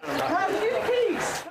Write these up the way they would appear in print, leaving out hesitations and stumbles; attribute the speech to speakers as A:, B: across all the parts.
A: Have you the keys?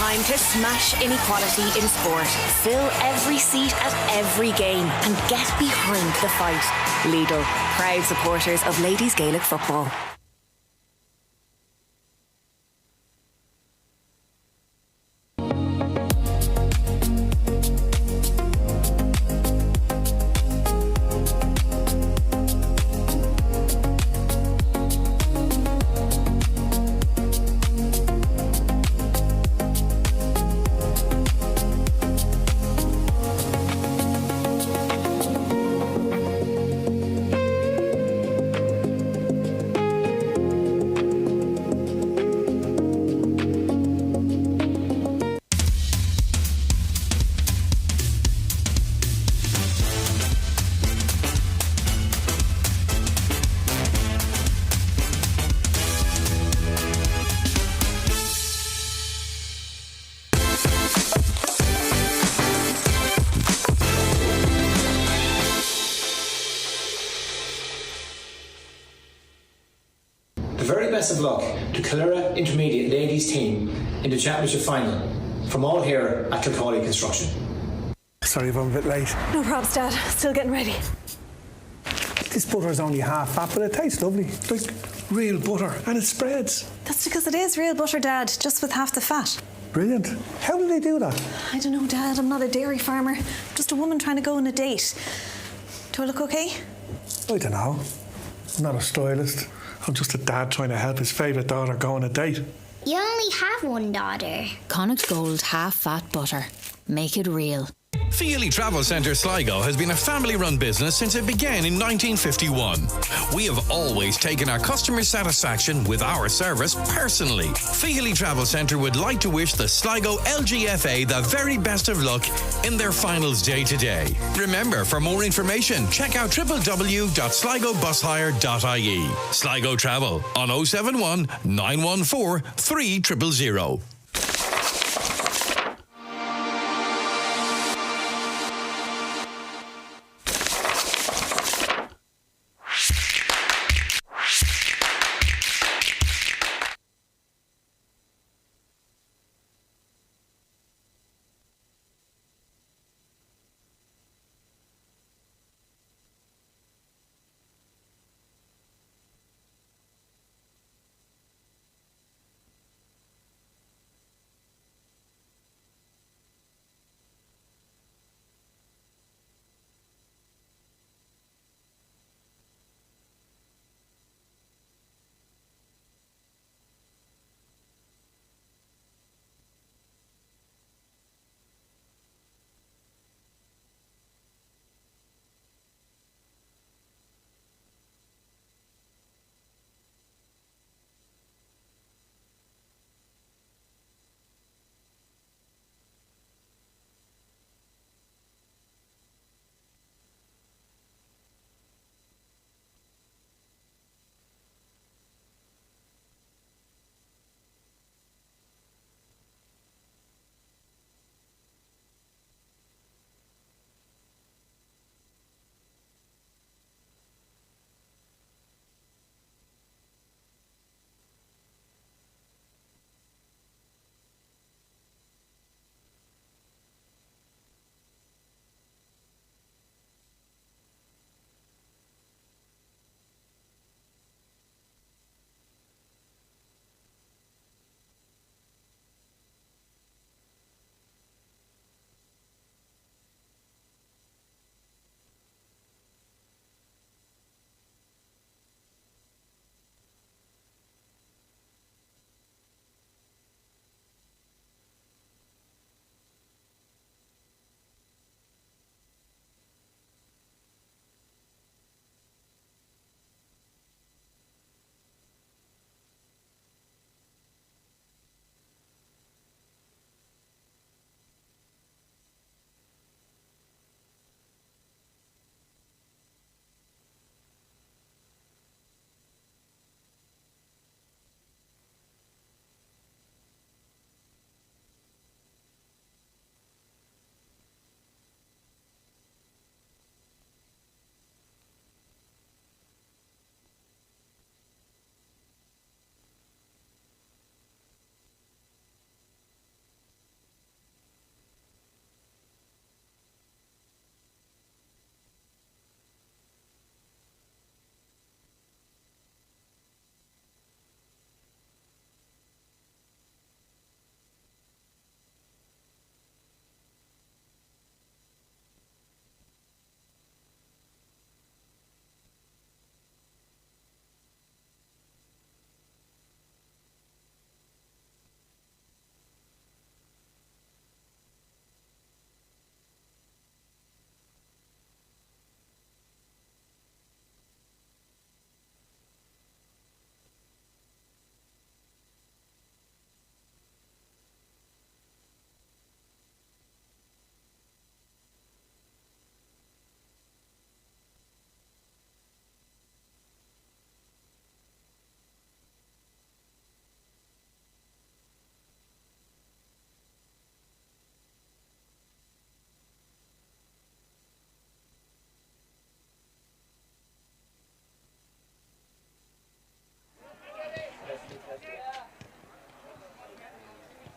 A: time to smash inequality in sport, fill every seat at every game and get behind the fight. Lidl, proud supporters of ladies Gaelic football.
B: The very best of luck to Killera Intermediate Ladies team in the Championship final from all here at Kilcawley Construction.
C: Sorry if I'm a bit late.
D: No props, Dad. Still getting ready.
C: This butter's only half fat, but it tastes lovely. Like real butter, and it spreads.
D: That's because it is real butter, Dad, just with half the fat.
C: Brilliant. How do they do that?
D: I don't know, Dad. I'm not a dairy farmer. Just a woman trying to go on a date. Do I look okay?
C: I don't know. I'm not a stylist. I'm just a dad trying to help his favourite daughter go on a date.
E: You only have one daughter.
A: Connacht Gold half-fat butter. Make it real.
F: Feely Travel Centre Sligo has been a family-run business since it began in 1951. We have always taken our customer satisfaction with our service personally. Feely Travel Centre would like to wish the Sligo LGFA the very best of luck in their finals day today. Remember, for more information, check out www.sligobushire.ie. Sligo Travel on 071 914 3000.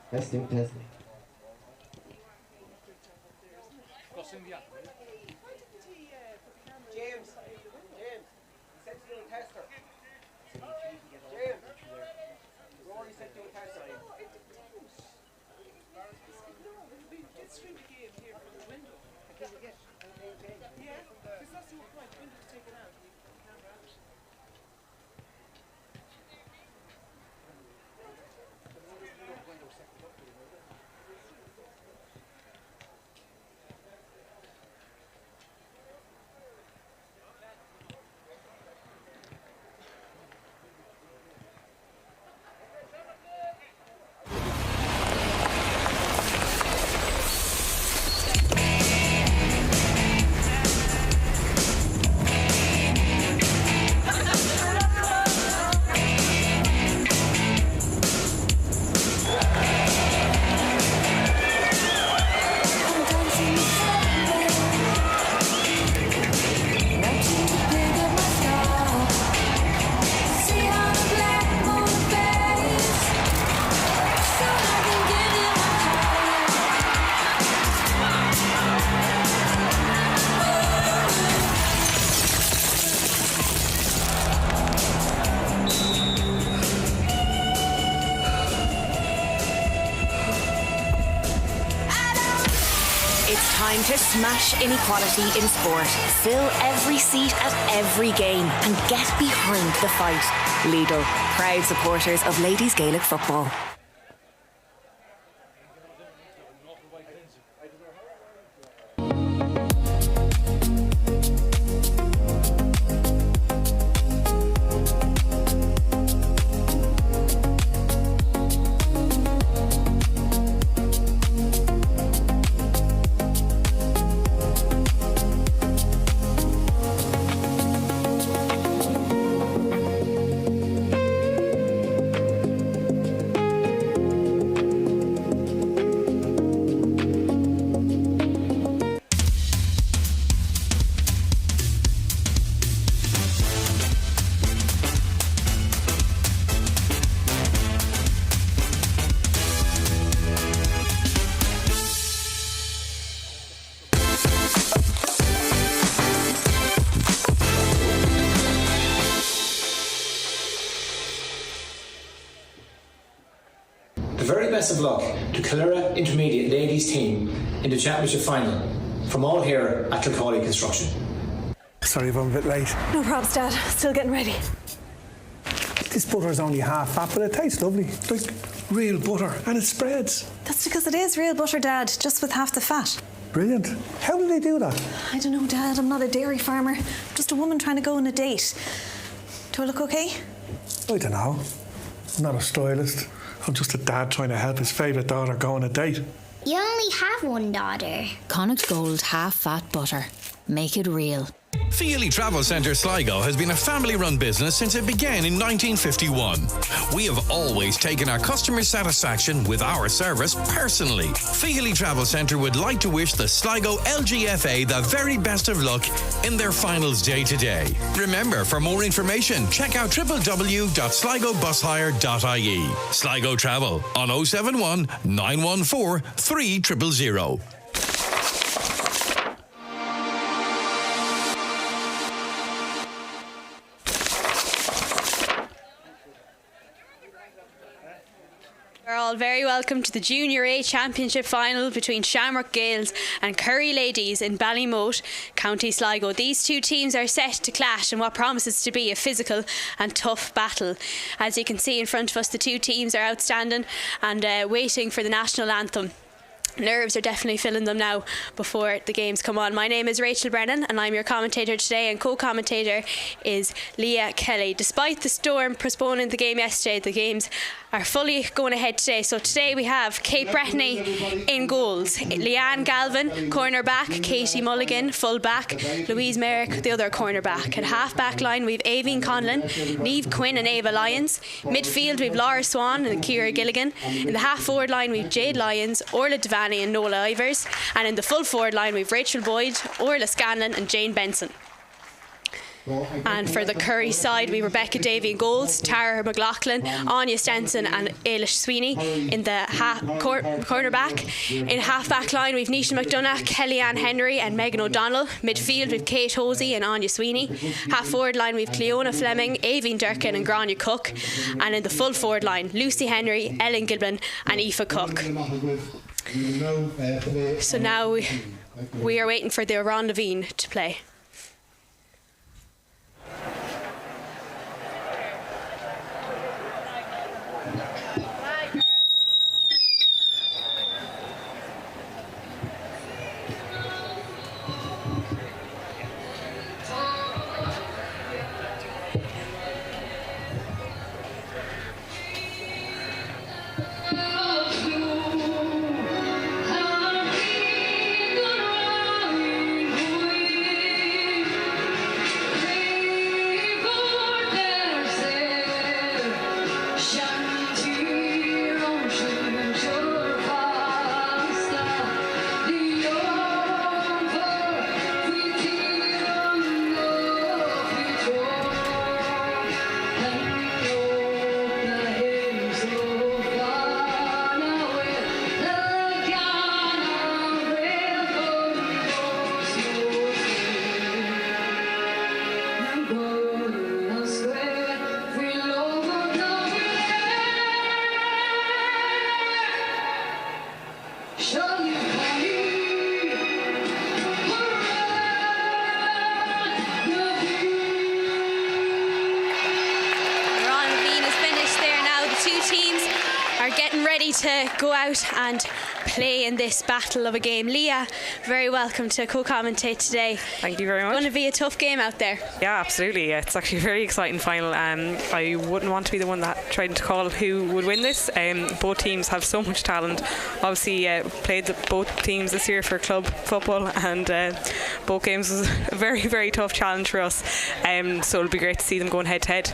G: Testing, testing.
H: James, he said to do a tester. James, Rory said to do a tester. It's through the game here from the window. Yeah, because that's the whole point. The window's taken out. You can't grab it.
A: It's time to smash inequality in sport. Fill every seat at every game and get behind the fight. Lidl, proud supporters of ladies Gaelic football.
B: The very best of luck to Killera Intermediate ladies team in the championship final from all here at Kilcawley Construction.
C: Sorry if I'm a bit late.
D: No probs, Dad. Still getting ready.
C: This butter is only half fat, but it tastes lovely. Like real butter, and it spreads.
D: That's because it is real butter, Dad, just with half the fat.
C: Brilliant. How do they do that?
D: I don't know, Dad. I'm not a dairy farmer. Just a woman trying to go on a date. Do I look okay?
C: I don't know. I'm not a stylist. I'm just a dad trying to help his favourite daughter go on a date.
E: You only have one daughter.
A: Connacht Gold half-fat butter. Make it real.
F: Feely Travel Centre Sligo has been a family-run business since it began in 1951. We have always taken our customer satisfaction with our service personally. Feely Travel Centre would like to wish the Sligo LGFA the very best of luck in their finals day today. Remember, for more information, check out www.sligobusHire.ie. Sligo Travel on 071 914 3000.
I: You're all very welcome to the Junior A Championship final between Shamrock Gales and Curry Ladies in Ballymote, County Sligo. These two teams are set to clash in what promises to be a physical and tough battle. As you can see in front of us, the two teams are outstanding and waiting for the national anthem. Nerves are definitely filling them now before the games come on. My name is Rachel Brennan and I'm your commentator today, and co-commentator is Leah Kelly. Despite the storm postponing the game yesterday, the games are fully going ahead today. So today we have Kate Brettany in goals, Leanne Galvin corner back, Katie Mulligan full back, Louise Merrick the other corner back. At half back line we've Aoibhinn Conlon, Niamh Quinn and Ava Lyons. Midfield we've Laura Swan and Ciara Gilligan. In the half forward line we've Jade Lyons, Orla Devaney and Nola Ivers, and in the full forward line we've Rachel Boyd, Orla Scanlon and Jane Benson. And for the Curry side, we Rebecca Davey in goals, Tara McLaughlin, Anya Stenson and Ailish Sweeney in the corner back. In half back line, we've Nisha McDonough, Kellyanne Henry and Megan O'Donnell. Midfield, we've Kate Hosey and Anya Sweeney. Half forward line, we've Cleona Fleming, Aveen Durkin and Grania Cook. And in the full forward line, Lucy Henry, Ellen Gilman and Aoife Cook. So now we are waiting for the Ron Levine to play. To go out and play in this battle of a game. Leah, very welcome to co-commentate today.
G: Thank you very much.
I: It's going to be a tough game out there.
G: Yeah, absolutely. It's actually a very exciting final. I wouldn't want to be the one that tried to call who would win this. Both teams have so much talent. Obviously played both teams this year for club football, and both games was a very, very tough challenge for us. So it'll be great to see them going head to head.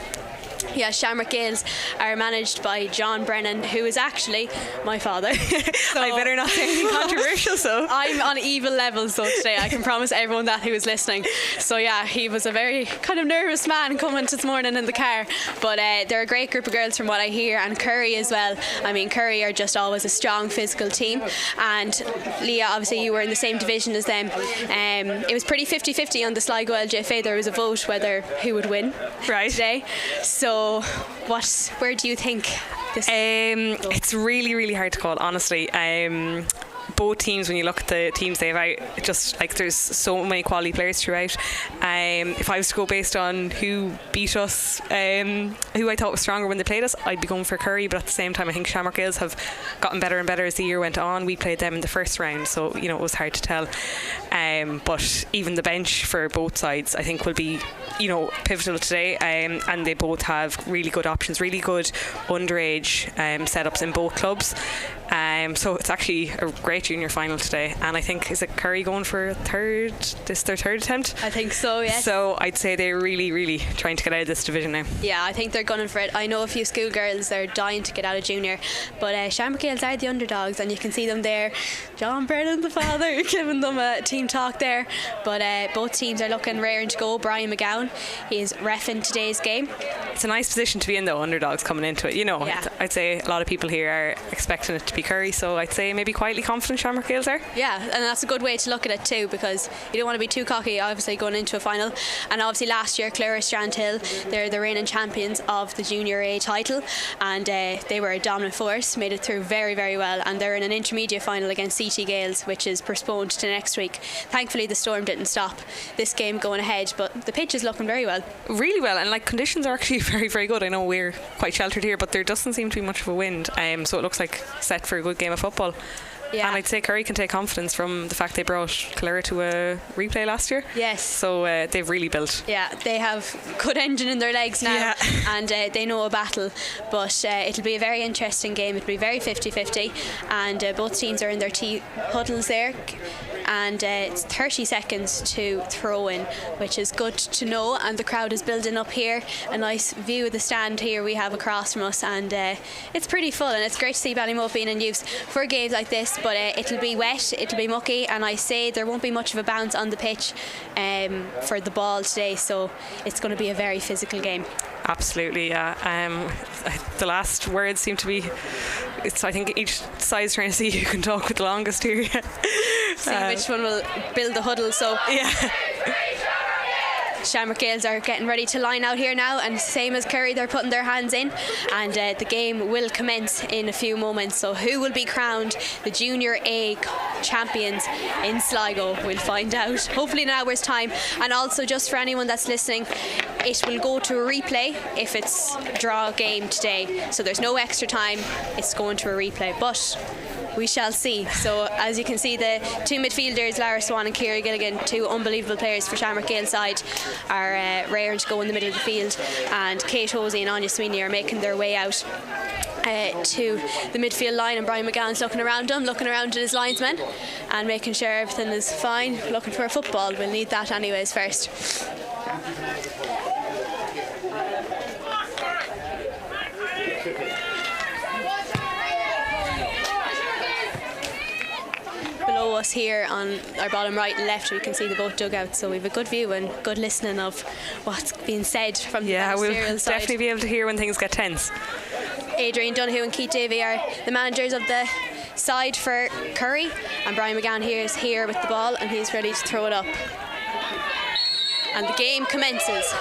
I: Yeah, Shamrock Gales are managed by John Brennan, who is actually my father. So
G: I better not say anything controversial. So
I: I'm on evil levels though today. I can promise everyone that who is listening. So yeah, he was a very kind of nervous man coming this morning in the car. But they're a great group of girls from what I hear, and Curry as well. I mean, Curry are just always a strong physical team. And Leah, obviously you were in the same division as them. It was pretty 50-50 on the Sligo LGFA. There was a vote whether who would win today. So where do you think this
G: it's really, really hard to call, honestly. Both teams, when you look at the teams they have out, just like there's so many quality players throughout. If I was to go based on who beat us, who I thought was stronger when they played us, I'd be going for Curry. But at the same time, I think Shamrock Gales have gotten better and better as the year went on. We played them in the first round, so it was hard to tell. But even the bench for both sides, I think, will be pivotal today. And they both have really good options, really good underage setups in both clubs. So it's actually a great junior final today, and I think, is it Curry going for their third attempt?
I: I think so, yes.
G: So I'd say they're really, really trying to get out of this division now.
I: Yeah, I think they're gunning for it. I know a few schoolgirls, they're dying to get out of junior, but Shamrock Gales are the underdogs, and you can see them there. John Brennan, the father, giving them a team talk there. But both teams are looking raring to go. Brian McGowan, he is reffing today's game.
G: It's a nice position to be in, though, underdogs coming into it.
I: Yeah.
G: I'd say a lot of people here are expecting it to be Curry, so I'd say maybe quietly confident Shamrock Gales are.
I: Yeah, and that's a good way to look at it too, because you don't want to be too cocky, obviously, going into a final. And obviously last year, Clara Strandhill, they're the reigning champions of the Junior A title, and they were a dominant force, made it through very, very well, and they're in an intermediate final against CT Gales, which is postponed to next week. Thankfully the storm didn't stop this game going ahead, but the pitch is looking very well.
G: Really well, and conditions are actually very, very good. I know we're quite sheltered here, but there doesn't seem to be much of a wind, so it looks like set for a good game of football. Yeah. And I'd say Curry can take confidence from the fact they brought Clara to a replay last year.
I: Yes.
G: So they've really built.
I: Yeah, they have good engine in their legs now, and they know a battle. But it'll be a very interesting game. It'll be very 50-50, and both teams are in their huddles there. and it's 30 seconds to throw in, which is good to know. And the crowd is building up here. A nice view of the stand here we have across from us, and it's pretty full, and it's great to see Ballymote being in use for games like this. But it'll be wet, it'll be mucky, and I say there won't be much of a bounce on the pitch for the ball today, so it's going to be a very physical game.
G: Absolutely, yeah. The last words seem to be, I think each side's trying to see who can talk with the longest here.
I: See which one will build the huddle. So
G: yeah.
I: Shamrock Gales are getting ready to line out here now, and same as Kerry, they're putting their hands in, and the game will commence in a few moments. So who will be crowned the Junior A champions in Sligo? We'll find out hopefully in an hour's time. And also, just for anyone that's listening, it will go to a replay if it's a draw game today, so there's no extra time, it's going to a replay, but we shall see. So as you can see, the two midfielders, Lara Swan and Ciara Gilligan, two unbelievable players for Shamrock Gale side, are raring to go in the middle of the field, and Kate Hosey and Anya Sweeney are making their way out to the midfield line, and Brian McGann's looking around at his linesmen and making sure everything is fine, looking for a football. We'll need that anyways first. Below us here on our bottom right and left, we can see the both dugouts, so we have a good view and good listening of what's being said from the
G: we'll
I: side.
G: definitely be able to hear when things get tense.
I: Adrian Donoghue and Keith Davey are the managers of the side for Curry, and Brian McGann here is here with the ball, and he's ready to throw it up. And the game commences.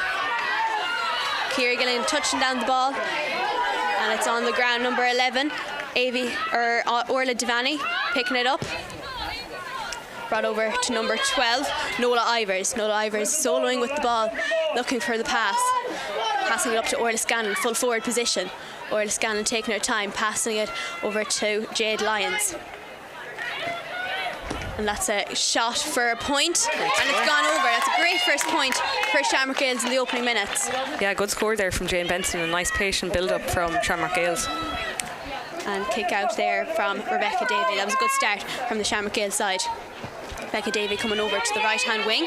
I: Ciara Gilligan touching down the ball, and it's on the ground. Number 11, Orla Devani picking it up. Brought over to number 12, Nola Ivers. Nola Ivers soloing with the ball, looking for the pass. Passing it up to Orla Scanlon, full forward position. Orla Scanlon taking her time, passing it over to Jade Lyons. And that's a shot for a point, and it's gone over. That's a great first point for Shamrock Gales in the opening minutes.
G: Yeah, good score there from Jane Benson, a nice patient build-up from Shamrock Gales.
I: And kick out there from Rebecca Davey. That was a good start from the Shamrock Gales side. Rebecca Davey coming over to the right-hand wing.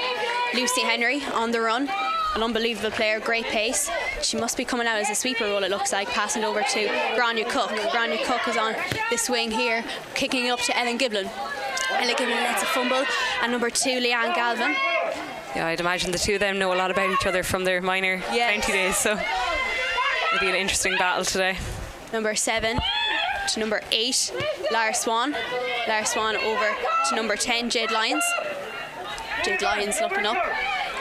I: Lucy Henry on the run. An unbelievable player, great pace. She must be coming out as a sweeper role, it looks like, passing it over to Grania Cook. Grania Cook is on this wing here, kicking it up to Ellen Giblin. Ellen Giblin lets a fumble, and number 2, Leanne Galvin.
G: Yeah, I'd imagine the two of them know a lot about each other from their minor county days, so it'll be an interesting battle today.
I: Number 7 to number 8, Lara Swan. Lara Swan over to number 10, Jade Lyons. Jade Lyons looking up,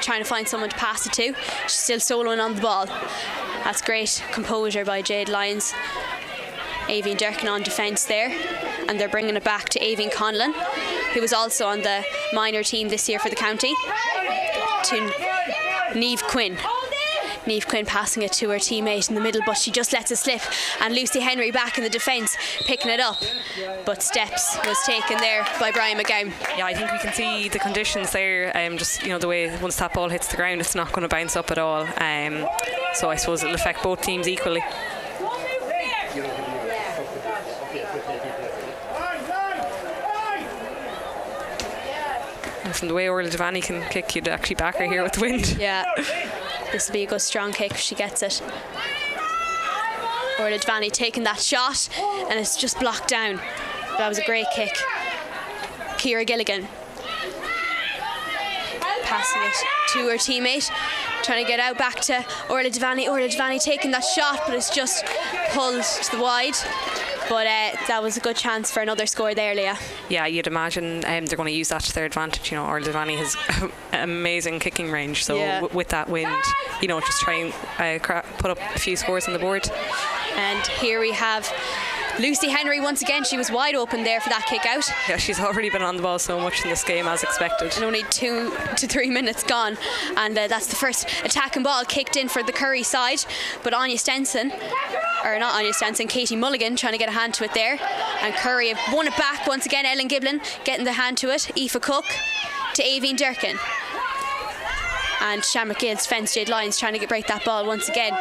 I: trying to find someone to pass it to. She's still soloing on the ball. That's great composure by Jade Lyons. Avian Durkin on defence there, and they're bringing it back to Avian Conlon, who was also on the minor team this year for the county, to Niamh Quinn. Niamh Quinn passing it to her teammate in the middle, but she just lets it slip, and Lucy Henry back in the defence picking it up, but steps was taken there by Brian McGowan.
G: Yeah, I think we can see the conditions there, just the way once that ball hits the ground it's not going to bounce up at all, so I suppose it'll affect both teams equally. And from the way Orla Devani can kick, you'd actually back her here with the wind.
I: Yeah. This will be a good strong kick if she gets it. Orla Devani taking that shot, and it's just blocked down. That was a great kick. Ciara Gilligan passing it to her teammate, trying to get out back to Orla Devani. Orla Devani taking that shot, but it's just pulled to the wide. But that was a good chance for another score there, Leah.
G: Yeah, you'd imagine they're going to use that to their advantage. Orla Devani has amazing kicking range, so with that wind, just try and put up a few scores on the board.
I: And here we have Lucy Henry once again. She was wide open there for that kick out.
G: Yeah, she's already been on the ball so much in this game as expected.
I: And only 2 to 3 minutes gone, and that's the first attacking ball kicked in for the Curry side. But Katie Mulligan trying to get a hand to it there, and Curry have won it back once again. Ellen Giblin getting the hand to it. Aoife Cook to Avian Durkin. And Shamrock Gales defence, Jade Lyons trying to break that ball once again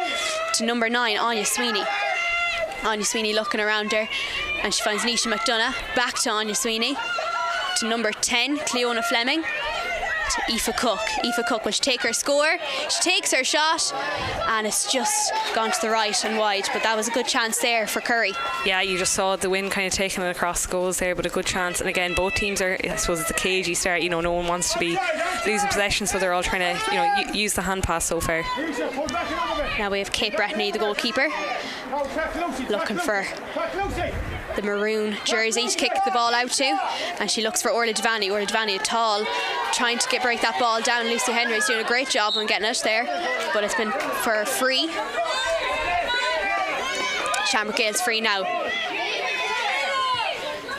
I: to number 9, Anya Sweeney. Anya Sweeney looking around her, and she finds Nisha McDonough. Back to Anya Sweeney, to to number 10, Cleona Fleming, to Aoife Cook. Aoife Cook will take her score. She takes her shot, and it's just gone to the right and wide. But that was a good chance there for Curry.
G: Yeah, you just saw the wind kind of taking it across the goals there, but a good chance. And again, both teams are, I suppose it's a cagey start. You know, no one wants to be losing possession, so they're all trying to, you know, use the hand pass so far.
I: Now we have Kate Brettany, the goalkeeper, looking for the maroon jersey to kick the ball out to, and she looks for Orla Devaney. Orla Devaney, tall, trying to break that ball down. Lucy Henry's doing a great job on getting it there, but it's been for a free. Shamrock Gale's free now,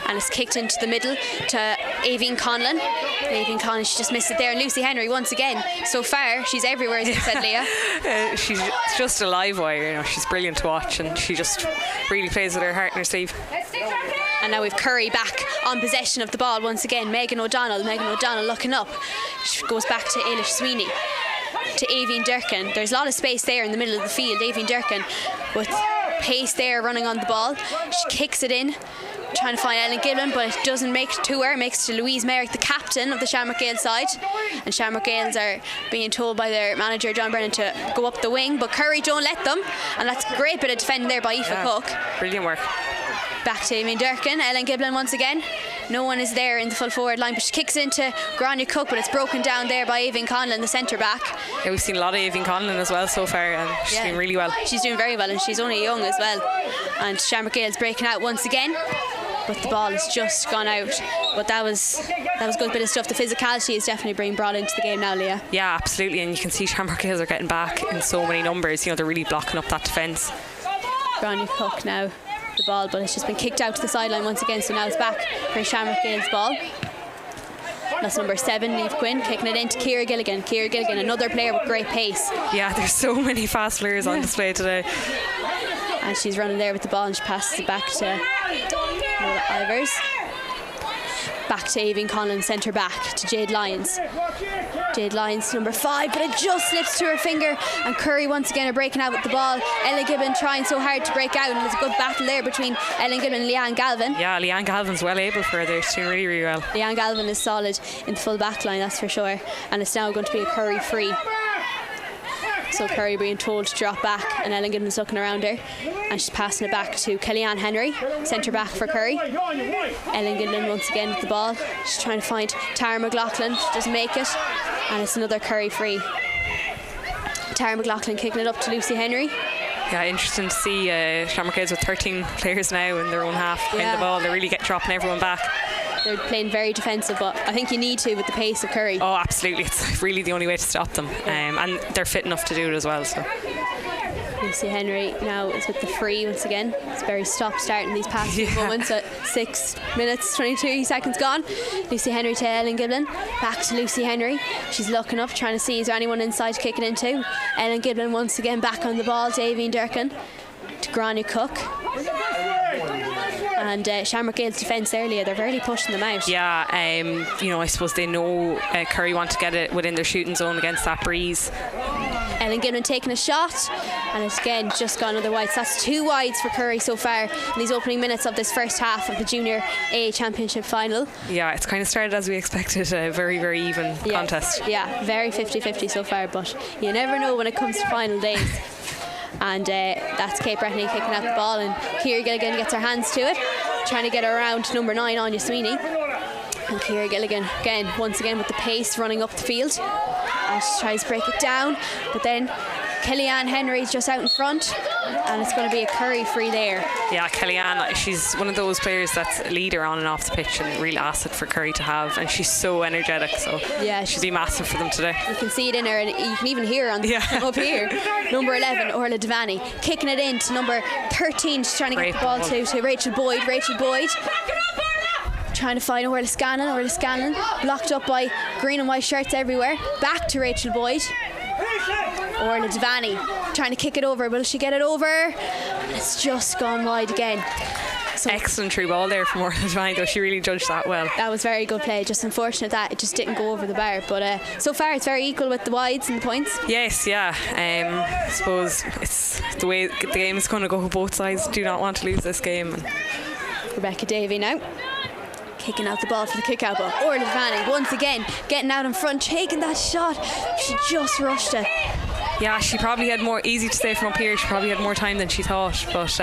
I: and it's kicked into the middle to Aoibhinn Conlon. Aoibhinn Conlon, she just missed it there, and Lucy Henry once again. So far, she's everywhere, as you said, Leah.
G: She's just a live wire, you know. She's brilliant to watch, and she just really plays with her heart in her sleeve.
I: And now we've Curry back on possession of the ball once again. Megan O'Donnell looking up. She goes back to Eilish Sweeney, to Aoibhinn Durkin. There's a lot of space there in the middle of the field. Aoibhinn Durkin with pace there, running on the ball. She kicks it in, trying to find Ellen Giblin, but it doesn't make it to her. It makes it to Louise Merrick, the captain of the Shamrock Gale side. And Shamrock Gales are being told by their manager John Brennan to go up the wing, but Curry don't let them, and that's a great bit of defending there by Aoife Cook.
G: Brilliant work.
I: Back to Aoibhinn Durkin, Ellen Giblin once again. No one is there in the full forward line, but she kicks into Grania Cook, but it's broken down there by Aoibhinn Conlon, the centre back.
G: Yeah, we've seen a lot of Aoibhinn Conlon as well so far, and she's doing really well.
I: She's doing very well, and she's only young as well. And Shamrock Gale's breaking out once again, but the ball has just gone out. But that was a good bit of stuff. The physicality is definitely being brought into the game now, Leah.
G: Yeah, absolutely, and you can see Shamrock Gales are getting back in so many numbers. You know, they're really blocking up that defence.
I: Grania Cook now, the ball, but it's just been kicked out to the sideline once again, so now it's back for Shamrock Gale's ball. That's number 7, Niamh Quinn, kicking it into Ciara Gilligan. Ciara Gilligan, another player with great pace.
G: Yeah, there's so many fast players on display today.
I: And she's running there with the ball, and she passes it back to Ivers. Back to Aoibhinn Conlon, centre back to Jade Lyons. Jade Lyons, number 5, but it just slips through her finger, and Curry once again are breaking out with the ball. Ellen Gibbon trying so hard to break out, and there's a good battle there between Ellen Gibbon and Leanne Galvin.
G: Yeah, Leanne Galvin's well able for her there. She's doing really, really well.
I: Leanne Galvin is solid in the full back line, that's for sure, and it's now going to be a Curry free. So Curry being told to drop back, and Ellen Gibbon's looking around her, and she's passing it back to Kellyanne Henry, centre back for Curry. Ellen Gibbon once again with the ball. She's trying to find Tara McLaughlin. She doesn't make it, and it's another Curry free. Tara McLaughlin kicking it up to Lucy Henry.
G: Yeah, interesting to see Shamrock Gales with 13 players now in their own half behind the ball. They're really dropping everyone back.
I: They're playing very defensive, but I think you need to with the pace of Curry.
G: Oh, absolutely. It's really the only way to stop them. And they're fit enough to do it as well. So
I: Lucy Henry now is with the free once again. It's very stop-start in these past few moments at 6 minutes, 22 seconds gone. Lucy Henry to Ellen Giblin. Back to Lucy Henry. She's looking up, trying to see is there anyone inside to kick it into. Ellen Giblin once again back on the ball to Aoibhinn Durkin. To Grania Cook. And Shamrock Gale's defence earlier, they're really pushing them out.
G: Yeah, you know, I suppose they know Curry want to get it within their shooting zone against that breeze.
I: Ellen Giblin taking a shot, and it's again just gone other wides. That's 2 wides for Curry so far in these opening minutes of this first half of the Junior A Championship final.
G: Yeah, it's kind of started as we expected, a very, very even contest.
I: Yeah, very 50-50 so far, but you never know when it comes to final days. And that's Kate Brettany kicking out the ball, and Ciara Gilligan gets her hands to it, trying to get her around number 9, Anya Sweeney. And Ciara Gilligan again, once again with the pace, running up the field, and she tries to break it down, but then Kellyanne Henry's just out in front, and it's going to be a Curry free there.
G: Yeah, Kellyanne, she's one of those players that's a leader on and off the pitch, and a real asset for Curry to have, and she's so energetic, so
I: yeah,
G: she'll be massive for them today.
I: You can see it in her, and you can even hear her on up here. Number 11, Orla Devaney, kicking it in to number 13. She's trying to get the ball to Rachel Boyd. Trying to find Orla Scanlon, blocked up by green and white shirts everywhere. Back to Rachel Boyd. Orla Devaney trying to kick it over. Will she get it over? It's just gone wide again. So
G: excellent through ball there from Orla Devaney, though. She really judged that well.
I: That was very good play. Just unfortunate that it just didn't go over the bar. But so far it's very equal with the wides and the points.
G: Yes, yeah. I suppose it's the way the game is going to go. Both sides do not want to lose this game.
I: Rebecca Davey now. kicking out the ball for the kick out, but Orla Vanning once again getting out in front, taking that shot. She just rushed it.
G: Yeah, she probably had more, easy to say from up here, she probably had more time than she thought, but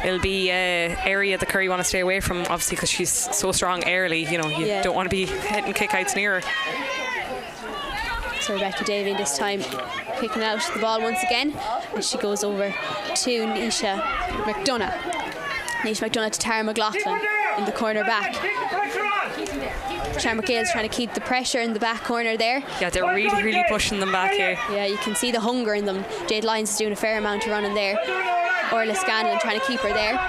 G: it'll be an area that Kerry want to stay away from, obviously, because she's so strong early. You know, you don't want to be hitting kick-outs near her.
I: So Rebecca Davey this time kicking out the ball once again, and she goes over to Nisha McDonough. Nisha McDonough to Tara McLaughlin in the corner back. Shamrock Gales trying to keep the pressure in the back corner there.
G: Yeah, they're really, really pushing them back here.
I: Yeah, you can see the hunger in them. Jade Lyons is doing a fair amount of running there. Orla Scanlon trying to keep her there.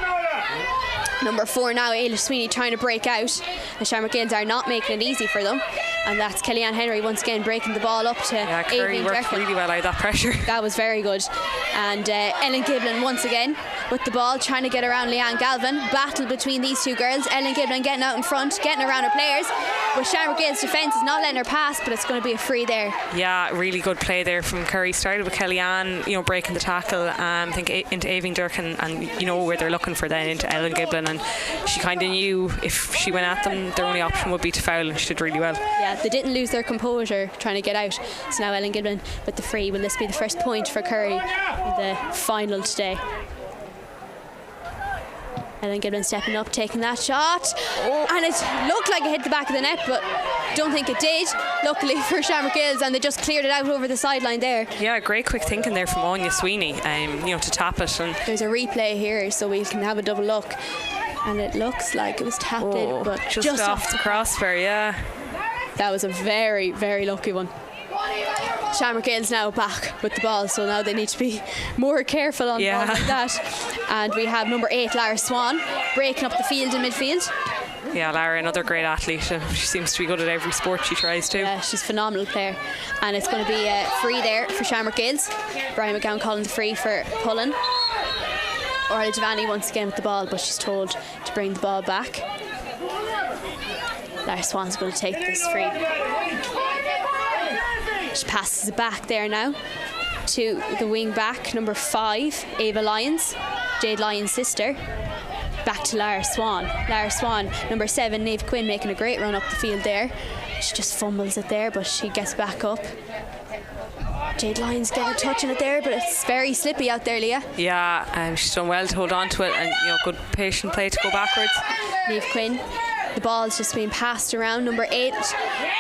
I: Number 4 now, Ailish Sweeney trying to break out. The Shamrock Gales are not making it easy for them. And that's Kellyanne Henry once again breaking the ball up to
G: Kerry worked really well out of that pressure.
I: That was very good. And Ellen Giblin once again with the ball, trying to get around Leanne Galvin. Battle between these two girls. Ellen Giblin getting out in front, getting around her players. But Shamrock Gales' defence is not letting her pass, but it's going to be a free there.
G: Yeah, really good play there from Kerry. Started with Kellyanne, breaking the tackle, I think into Aoibhinn Durkin, and where they're looking for then into Ellen Giblin, and she kind of knew if she went at them, their only option would be to foul, and she did really well.
I: Yeah, they didn't lose their composure trying to get out. So now Ellen Giblin with the free. Will this be the first point for Kerry in the final today? Ellen Giblin stepping up, taking that shot, and it looked like it hit the back of the net, but don't think it did, luckily for Shamrock Gales, and they just cleared it out over the sideline there.
G: Yeah, great quick thinking there from Anya Sweeney, to tap it. And
I: there's a replay here so we can have a double look, and it looks like it was tapped in, but
G: just off the crossbar. Yeah,
I: that was a very, very lucky one. Shamrock Gales now back with the ball, so now they need to be more careful on balls like that. And we have number 8, Lara Swan, breaking up the field in midfield.
G: Yeah, Lara, another great athlete. She seems to be good at every sport she tries to.
I: Yeah, she's a phenomenal player. And it's going to be free there for Shamrock Gales. Brian McGowan calling the free for Pullen. Orla Devaney once again with the ball, but she's told to bring the ball back. Lara Swan's going to take this free. She passes it back there now to the wing back, number 5, Ava Lyons, Jade Lyons' sister. Back to Lara Swan. Lara Swan, number 7, Niamh Quinn, making a great run up the field there. She just fumbles it there, but she gets back up. Jade Lyons getting a touch in it there, but it's very slippy out there, Leah.
G: Yeah, she's done well to hold on to it, and good patient play to go backwards.
I: Niamh Quinn. The ball's just being passed around. Number 8,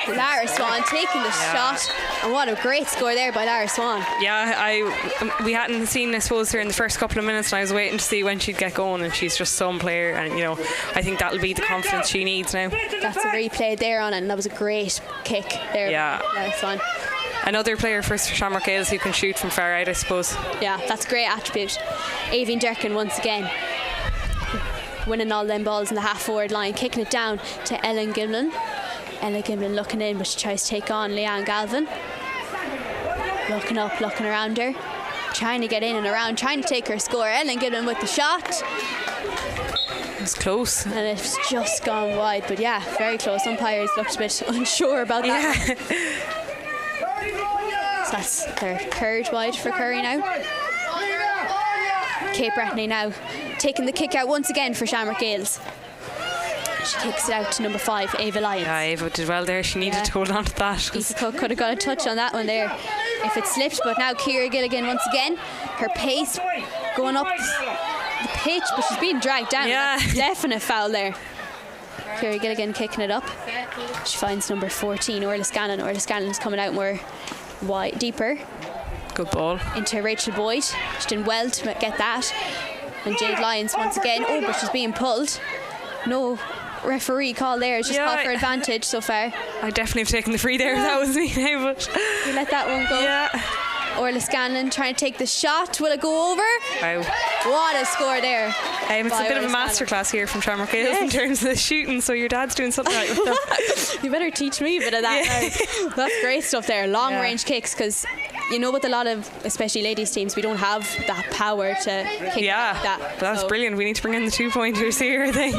I: Lara Swan taking the shot, and what a great score there by Lara Swan.
G: Yeah, we hadn't seen, I suppose, her in the first couple of minutes, and I was waiting to see when she'd get going, and she's just some player, and I think that'll be the confidence she needs now.
I: That's a replay there on it, and that was a great kick there.
G: Yeah,
I: Lara Swan.
G: Another player for Shamrock Gales who can shoot from far out, I suppose.
I: Yeah, that's a great attribute. Aoibhinn Durkin once again winning all them balls in the half-forward line, kicking it down to Ellen Giblin. Ellen Giblin looking in, but she tries to take on Leanne Galvin. Looking up, looking around her, trying to get in and around, trying to take her score. Ellen Giblin with the shot.
G: It's close.
I: And it's just gone wide, but yeah, very close. Umpires looked a bit unsure about that.
G: Yeah.
I: So that's their 3rd wide for Kerry now. Kate Brettany now taking the kick out once again for Shamrock Gales. She kicks it out to number 5, Ava Lyons.
G: Yeah, Ava did well there. She needed to hold on to that.
I: Eva Cook could have got a touch on that one there if it slipped, but now Ciara Gilligan once again, her pace going up the pitch, but she's being dragged down.
G: Yeah.
I: Definite foul there. Ciara Gilligan kicking it up. She finds number 14, Orla Scanlon. Orla Scanlon's coming out more wide, deeper.
G: Good ball.
I: Into Rachel Boyd. She's doing well to get that. And Jade Lyons once again. Oh, but she's being pulled. No referee call there. It's just called for advantage so far.
G: I definitely have taken the free there if that was me now, but
I: we let that one go.
G: Yeah.
I: Orla Scanlon trying to take the shot. Will it go over?
G: Wow.
I: What a score there.
G: It's a bit of a masterclass here from Shamrock Gales in terms of the shooting, so your dad's doing something right with that.
I: You better teach me a bit of that now. That's great stuff there. Long range kicks, because with a lot of, especially ladies teams, we don't have that power to kick like that.
G: That's brilliant. We need to bring in the 2-pointers here, I think.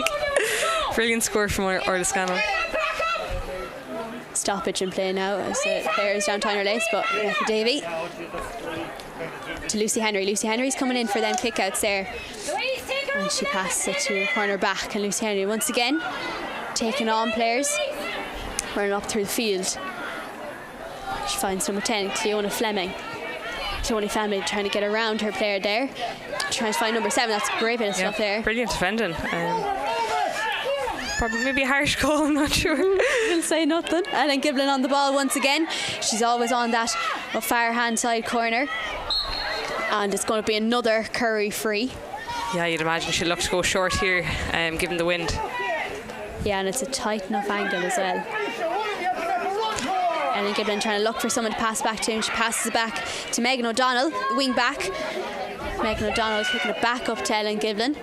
G: Brilliant score from Orla Scanlon.
I: Stoppage in play now as the players down Tyner Lace, but Rebecca Davey to Lucy Henry. Lucy Henry's coming in for them kickouts there, and she passes it to a corner back, and Lucy Henry once again taking on players, running up through the field. She finds number 10, Cleona Fleming. Cleona Fleming trying to get around her player there. Trying to find number 7. That's a great bit of stuff there.
G: Brilliant defending. Probably maybe a harsh goal, I'm not sure.
I: We'll say nothing. Ellen Giblin on the ball once again. She's always on that far hand side corner. And it's going to be another Curry free.
G: Yeah, you'd imagine she'll look to go short here, given the wind.
I: Yeah, and it's a tight enough angle as well. Ellen Giblin trying to look for someone to pass back to, and she passes it back to Megan O'Donnell, wing back. Megan O'Donnell kicking it back up to Ellen Giblin.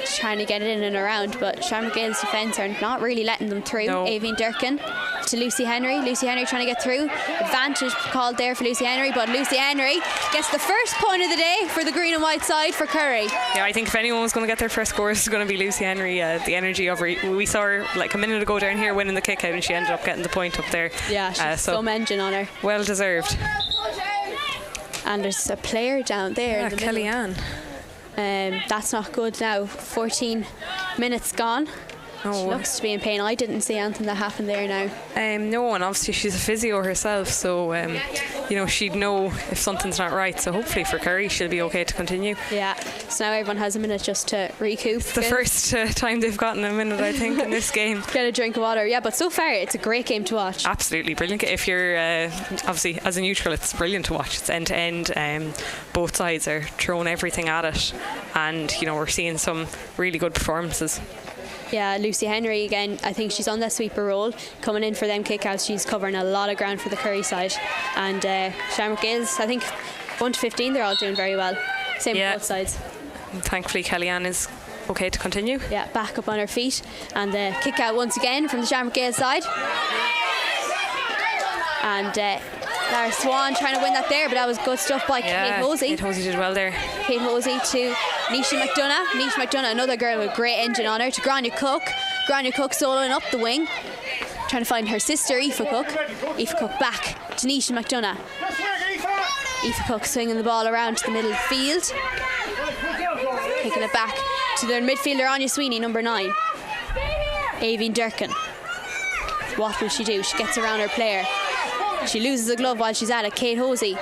I: She's trying to get it in and around, but Shamrock Gale's defence are not really letting them through.
G: No.
I: Aoibhinn Durkin to Lucy Henry. Lucy Henry trying to get through. Advantage called there for Lucy Henry, but Lucy Henry gets the first point of the day for the green and white side for Curry.
G: Yeah, I think if anyone was going to get their first score, it's going to be Lucy Henry. The energy of her. We saw her like a minute ago down here winning the kick out, and she ended up getting the point up there.
I: Yeah, she's some engine on her.
G: Well deserved.
I: And there's a player down there.
G: Yeah, Kellyanne.
I: That's not good now. 14 minutes gone. She looks to be in pain. I didn't see anything that happened there now.
G: No, and obviously she's a physio herself, so she'd know if something's not right. So hopefully for Curry, she'll be okay to continue.
I: Yeah. So now everyone has a minute just to recoup.
G: It's the first time they've gotten a minute, I think, in this game.
I: Get a drink of water. Yeah, but so far it's a great game to watch.
G: Absolutely brilliant. If you're obviously as a neutral, it's brilliant to watch. It's end to end. Both sides are throwing everything at it, and we're seeing some really good performances.
I: Yeah, Lucy Henry again, I think she's on that sweeper role. Coming in for them kickouts, she's covering a lot of ground for the Curry side. And Shamrock Gales, I think 1 to 15, they're all doing very well. Same with both sides.
G: And thankfully, Kellyanne is okay to continue.
I: Yeah, back up on her feet. And the kick out once again from the Shamrock Gales side. And Lara Swan trying to win that there, but that was good stuff by Kate Hosey.
G: Kate Hosey did well there.
I: Kate Hosey to Nisha McDonough. Nisha McDonough, another girl with great engine on her, to Grania Cook. Grania Cook soloing up the wing, trying to find her sister Aoife Cook. Aoife Cook back to Nisha McDonough. Aoife Cook swinging the ball around to the middle of the field, kicking it back to their midfielder Anya Sweeney, number 9. Aoibhinn Durkin. What will she do? She gets around her player. She loses a glove while she's at it. Kate Hosey.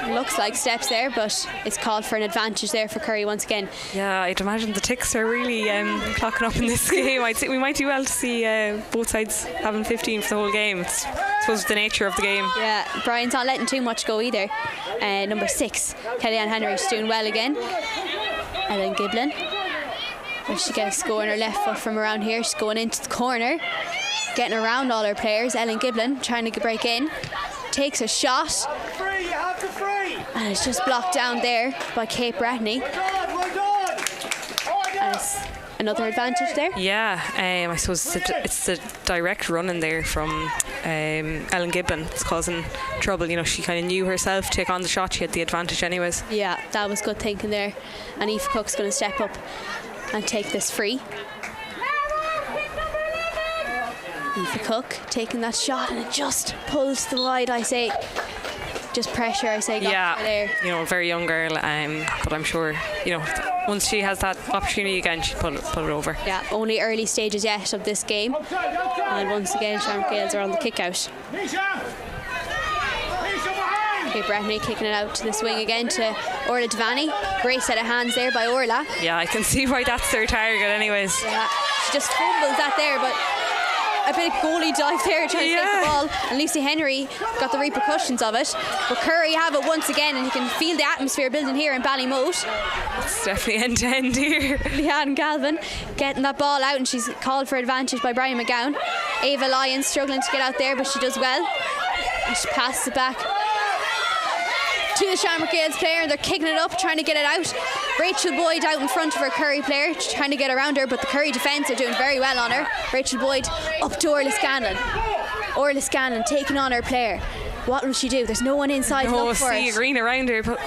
I: Looks like steps there, but it's called for an advantage there for Curry once again.
G: Yeah, I'd imagine the ticks are really clocking up in this game. I'd say we might do well to see both sides having 15 for the whole game. It's, I suppose, the nature of the game.
I: Yeah, Brian's not letting too much go either. Number 6, Kellyanne Henry, she's doing well again. Ellen Giblin. Will she get a score on her left foot from around here? She's going into the corner, getting around all her players. Ellen Giblin trying to break in, takes a shot, and it's just blocked down there by Kate Bretney. And it's another advantage there.
G: Yeah, I suppose it's the direct run in there from Ellen Giblin. It's causing trouble. You know, she kind of knew herself to take on the shot. She had the advantage anyways.
I: Yeah, that was good thinking there. And Aoife Cook's going to step up and take this free. Aoife Cook taking that shot, and it just pulls the wide, I say. Just pressure, I say.
G: Yeah,
I: there.
G: You know, a very young girl, but I'm sure, you know, once she has that opportunity again, she'll pull it over.
I: Yeah, only early stages yet of this game. And once again, Shamrock Gales are on the kick out. Okay, Bretney kicking it out to the swing again to Orla Devaney. Great set of hands there by Orla.
G: Yeah, I can see why that's their target anyways.
I: Yeah, she just fumbles that there, but a bit of goalie dive there trying to take the ball, and Lucy Henry got the repercussions of it. But Curry have it once again, and you can feel the atmosphere building here in Ballymote.
G: It's definitely end to end here.
I: Leanne Galvin getting that ball out, and she's called for advantage by Brian McGowan. Ava Lyons struggling to get out there, but she does well, and she passes it back to the Shamrock Gales player, and they're kicking it up, trying to get it out. Rachel Boyd out in front of her Curry player, trying to get around her, but the Curry defence are doing very well on her. Rachel Boyd up to Orla Scanlon. Orla Scanlon taking on her player. What will she do? There's no one inside to look for it.
G: Green around her, but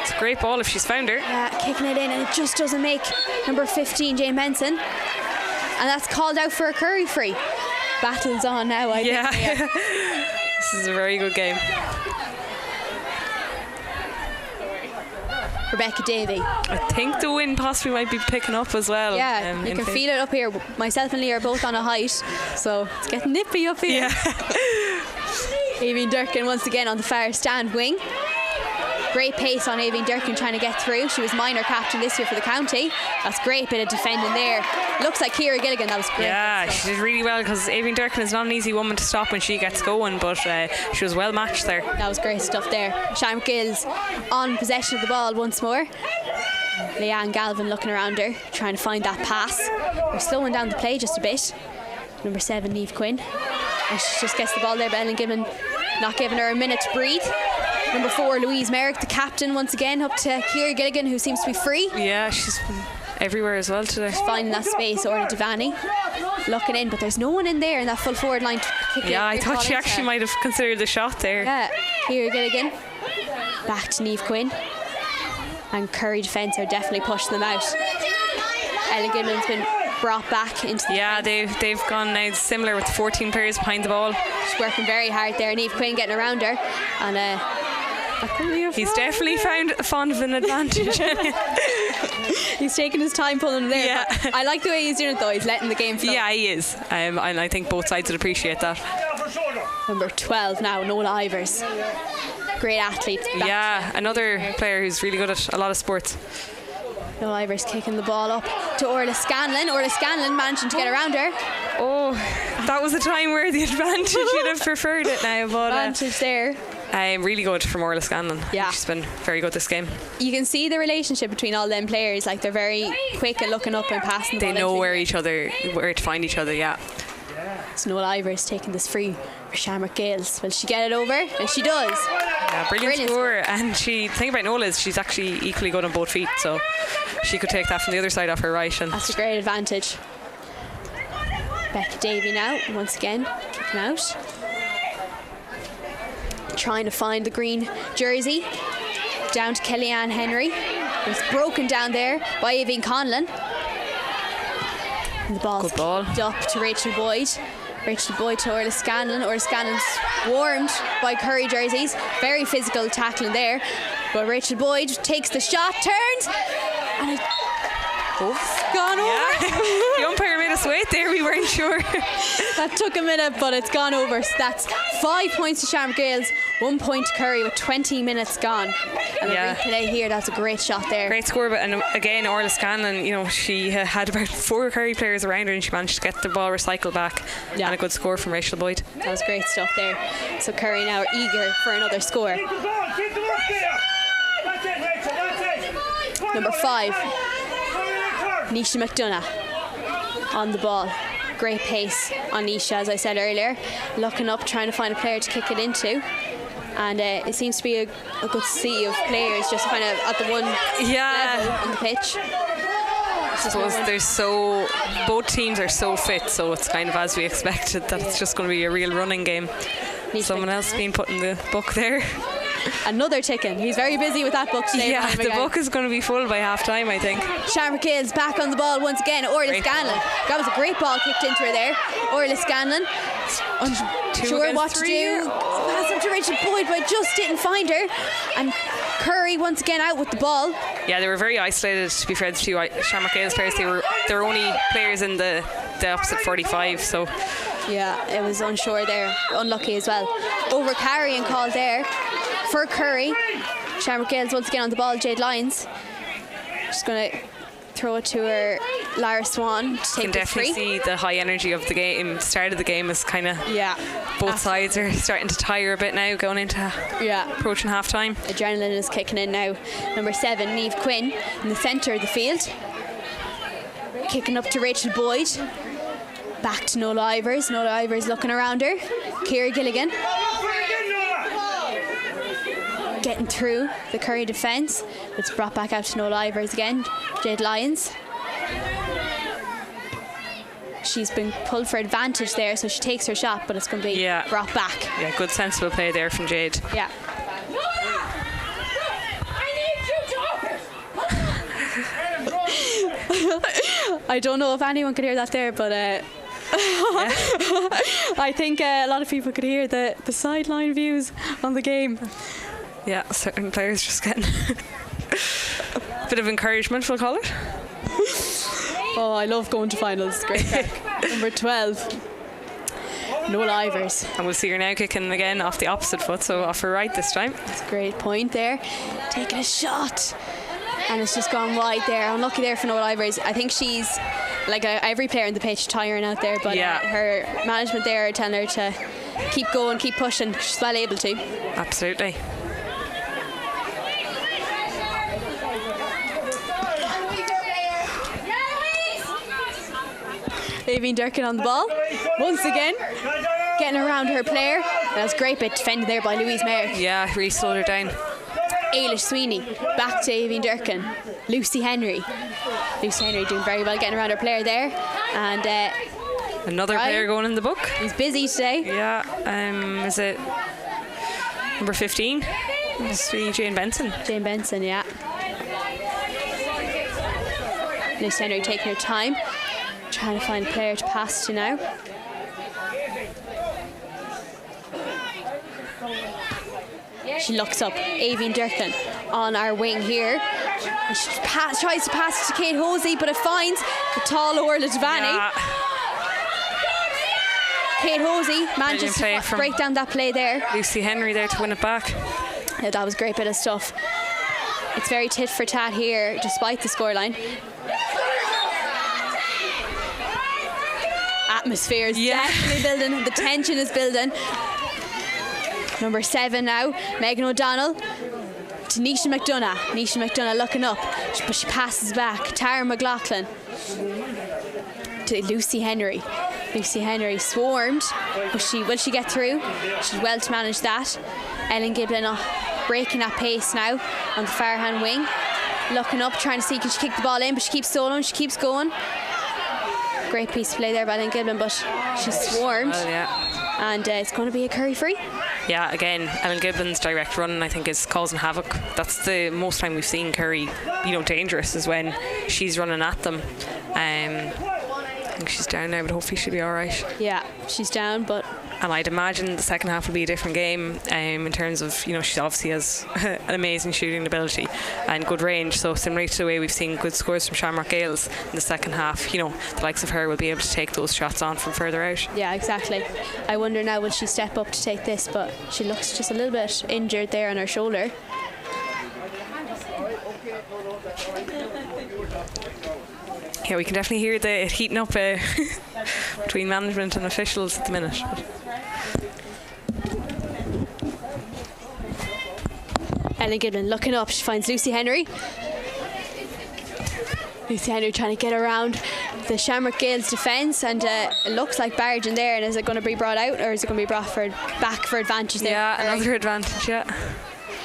G: it's a great ball if she's found her.
I: Yeah, kicking it in, and it just doesn't make number 15, Jane Benson. And that's called out for a Curry free. Battle's on now, I think.
G: This is a very good game.
I: Rebecca Davey.
G: I think the wind possibly might be picking up as well.
I: Yeah, you
G: in
I: can
G: fa-
I: feel it up here. Myself and Lee are both on a height, so it's getting nippy up here.
G: Yeah.
I: Aoibhinn Durkin once again on the far stand wing. Great pace on Aoibhinn Durkin trying to get through. She was minor captain this year for the county. That's great bit of defending there. Looks like Ciara Gilligan, that was great.
G: Yeah, she did really well because Aoibhinn Durkin is not an easy woman to stop when she gets going, but she was well matched there.
I: That was great stuff there. Shamrock Gills on possession of the ball once more. Leanne Galvin looking around her, trying to find that pass. We're slowing down the play just a bit. Number 7, Niamh Quinn. And she just gets the ball there, but Ellen Gibbon not giving her a minute to breathe. Number 4, Louise Merrick, the captain, once again up to Ciara Gilligan, who seems to be free.
G: Yeah, she's been everywhere as well today.
I: Finding that space, Orla Devani looking in, but there's no one in there in that full forward line to kick it.
G: Yeah, I thought she actually might have considered the shot there.
I: Yeah, Ciara Gilligan. Back to Niamh Quinn. And Curry defence are definitely pushing them out. Ellen Gilman's been brought back into the defence.
G: They've gone now similar with 14 players behind the ball.
I: She's working very hard there. Niamh Quinn getting around her, and
G: he's definitely found a fond of an advantage.
I: He's taking his time pulling them there.
G: Yeah.
I: I like the way he's doing it though. He's letting the game flow.
G: Yeah, he is, and I think both sides would appreciate that.
I: Number 12 now, Nola Ivers. Great athlete.
G: Yeah, another player who's really good at a lot of sports.
I: Nola Ivers kicking the ball up to Orla Scanlon. Orla Scanlon managing to get around her.
G: Oh, that was a time where the advantage, you'd have preferred it now. But
I: advantage there.
G: Really good from Orla Scanlon.
I: Yeah.
G: She's been very good this game.
I: You can see the relationship between all them players. Like, they're very quick at looking up and passing the
G: They
I: ball
G: know
I: into
G: where to find each other, yeah.
I: So Nola Ivers taking this free for Shamrock Gales. Will she get it over? And she does.
G: Yeah, brilliant score. And the thing about Nola is she's actually equally good on both feet, so she could take that from the other side off her right. And
I: that's a great advantage. Becca Davey now, once again, kicking out. Trying to find the green jersey. Down to Kellyanne Henry. It's broken down there by Aoibhinn Conlon. And the ball's
G: good ball.
I: Up to Rachel Boyd. Rachel Boyd to Orla Scanlon. Orla Scanlon's warmed by Curry jerseys. Very physical tackling there. But Rachel Boyd takes the shot, turns, and it's gone over.
G: Yeah. The umpire made us wait there, we weren't sure.
I: That took a minute, but it's gone over. So that's 5 points to Shamrock Gales, 1 point to Curry with 20 minutes gone. And the replay here, that's a great shot there.
G: Great score, but and again, Orla Scanlon, she had about 4 Curry players around her and she managed to get the ball recycled back.
I: Yeah.
G: And a good score from Rachel Boyd.
I: That was great stuff there. So Curry now are eager for another score. Number 5, Nisha McDonough on the ball. Great pace on Nisha, as I said earlier. Looking up, trying to find a player to kick it into. And it seems to be a good sea of players just kind of at the one level on the pitch.
G: I suppose both teams are so fit, so it's kind of as we expected that it's just going to be a real running game. Someone else being put in the book there.
I: Another ticking. He's very busy with that book today.
G: Yeah, the book is going to be full by half time, I think.
I: Shamrock Gales back on the ball once again. Orla Scanlon. That was a great ball kicked into her there. Orla Scanlon. Unsure what to do. Pass up to Rachel Boyd, but just didn't find her. And Curry once again out with the ball.
G: Yeah, they were very isolated, to be fair, the two Shamrock Gales players. They were only players in the opposite 45, so.
I: Yeah, it was unsure there. Unlucky as well. Over carrying call there for Curry. Shamrock Gales once again on the ball. Jade Lyons just going to throw it to her. Lara Swan to take this free.
G: You can definitely see the high energy of the game. The start of the game is kind of both sides are starting to tire a bit now, going into approaching half time.
I: Adrenaline is kicking in now. Number 7, Niamh Quinn in the centre of the field, kicking up to Rachel Boyd. Back to Nola Ivers. Nola Ivers looking around her. Ciara Gilligan getting through the Curry defence. It's brought back out to Nola Ivers again. Jade Lyons. She's been pulled for advantage there, so she takes her shot, but it's going to be brought back.
G: Yeah, good sensible play there from Jade.
I: Yeah. I don't know if anyone could hear that there, but I think a lot of people could hear the sideline views on the game.
G: Yeah, certain players just getting Bit of encouragement, we'll call it.
I: Oh, I love going to finals. Great crack. Number 12. Noel Ivers.
G: And we'll see her now kicking again off the opposite foot, so off her right this time.
I: That's a great point there. Taking a shot. And it's just gone wide there. Unlucky there for Noel Ivers. I think she's, like every player on the pitch, tiring out there, but her management there are telling her to keep going, keep pushing. She's well able to.
G: Absolutely.
I: Aoibhinn Durkin on the ball once again, getting around her player. That was a great bit defended there by Louise Mayer.
G: Yeah, really slowed her down.
I: Ailish Sweeney back to Aoibhinn Durkin. Lucy Henry doing very well getting around her player there. And
G: another player going in the book.
I: He's busy today.
G: Yeah, is it number 15? It must be Jane Benson.
I: Jane Benson, yeah. Lucy Henry taking her time, trying to find a player to pass to now. She looks up, Aoibhinn Durkin on our wing here. And she tries to pass it to Kate Hosey, but it finds the tall Orla Devaney.
G: Yeah.
I: Kate Hosey manages to break down that play there.
G: Lucy Henry there to win it back.
I: Yeah, that was a great bit of stuff. It's very tit for tat here, despite the scoreline. Atmosphere is definitely building. The tension is building. Number 7 now, Megan O'Donnell to Nisha McDonough. Nisha McDonough looking up, but she passes back. Tara McLaughlin to Lucy Henry. Lucy Henry swarmed, but will she get through? She's well to manage that. Ellen Giblin breaking that pace now on the far hand wing. Looking up, trying to see can she kick the ball in, but she keeps soloing, she keeps going. Great piece of play there by Ellen Giblin, but she swarmed.
G: Well, yeah.
I: And it's going to be a Curry free.
G: Yeah, again, Ellen Gibbons' direct run, I think, is causing havoc. That's the most time we've seen Curry, dangerous, is when she's running at them. I think she's down now, but hopefully she'll be all right.
I: Yeah, she's down,
G: and I'd imagine the second half will be a different game in terms of, she obviously has an amazing shooting ability and good range, so similar to the way we've seen good scores from Shamrock Gales in the second half, the likes of her will be able to take those shots on from further out.
I: Yeah, exactly. I wonder now will she step up to take this, but she looks just a little bit injured there on her shoulder.
G: Yeah, we can definitely hear it heating up between management and officials at the minute.
I: Ellen Giblin looking up, she finds Lucy Henry. Lucy Henry trying to get around the Shamrock Gales defence, and it looks like barrage in there. And is it going to be brought out, or is it going to be brought back for advantage there?
G: Yeah, another advantage, yeah.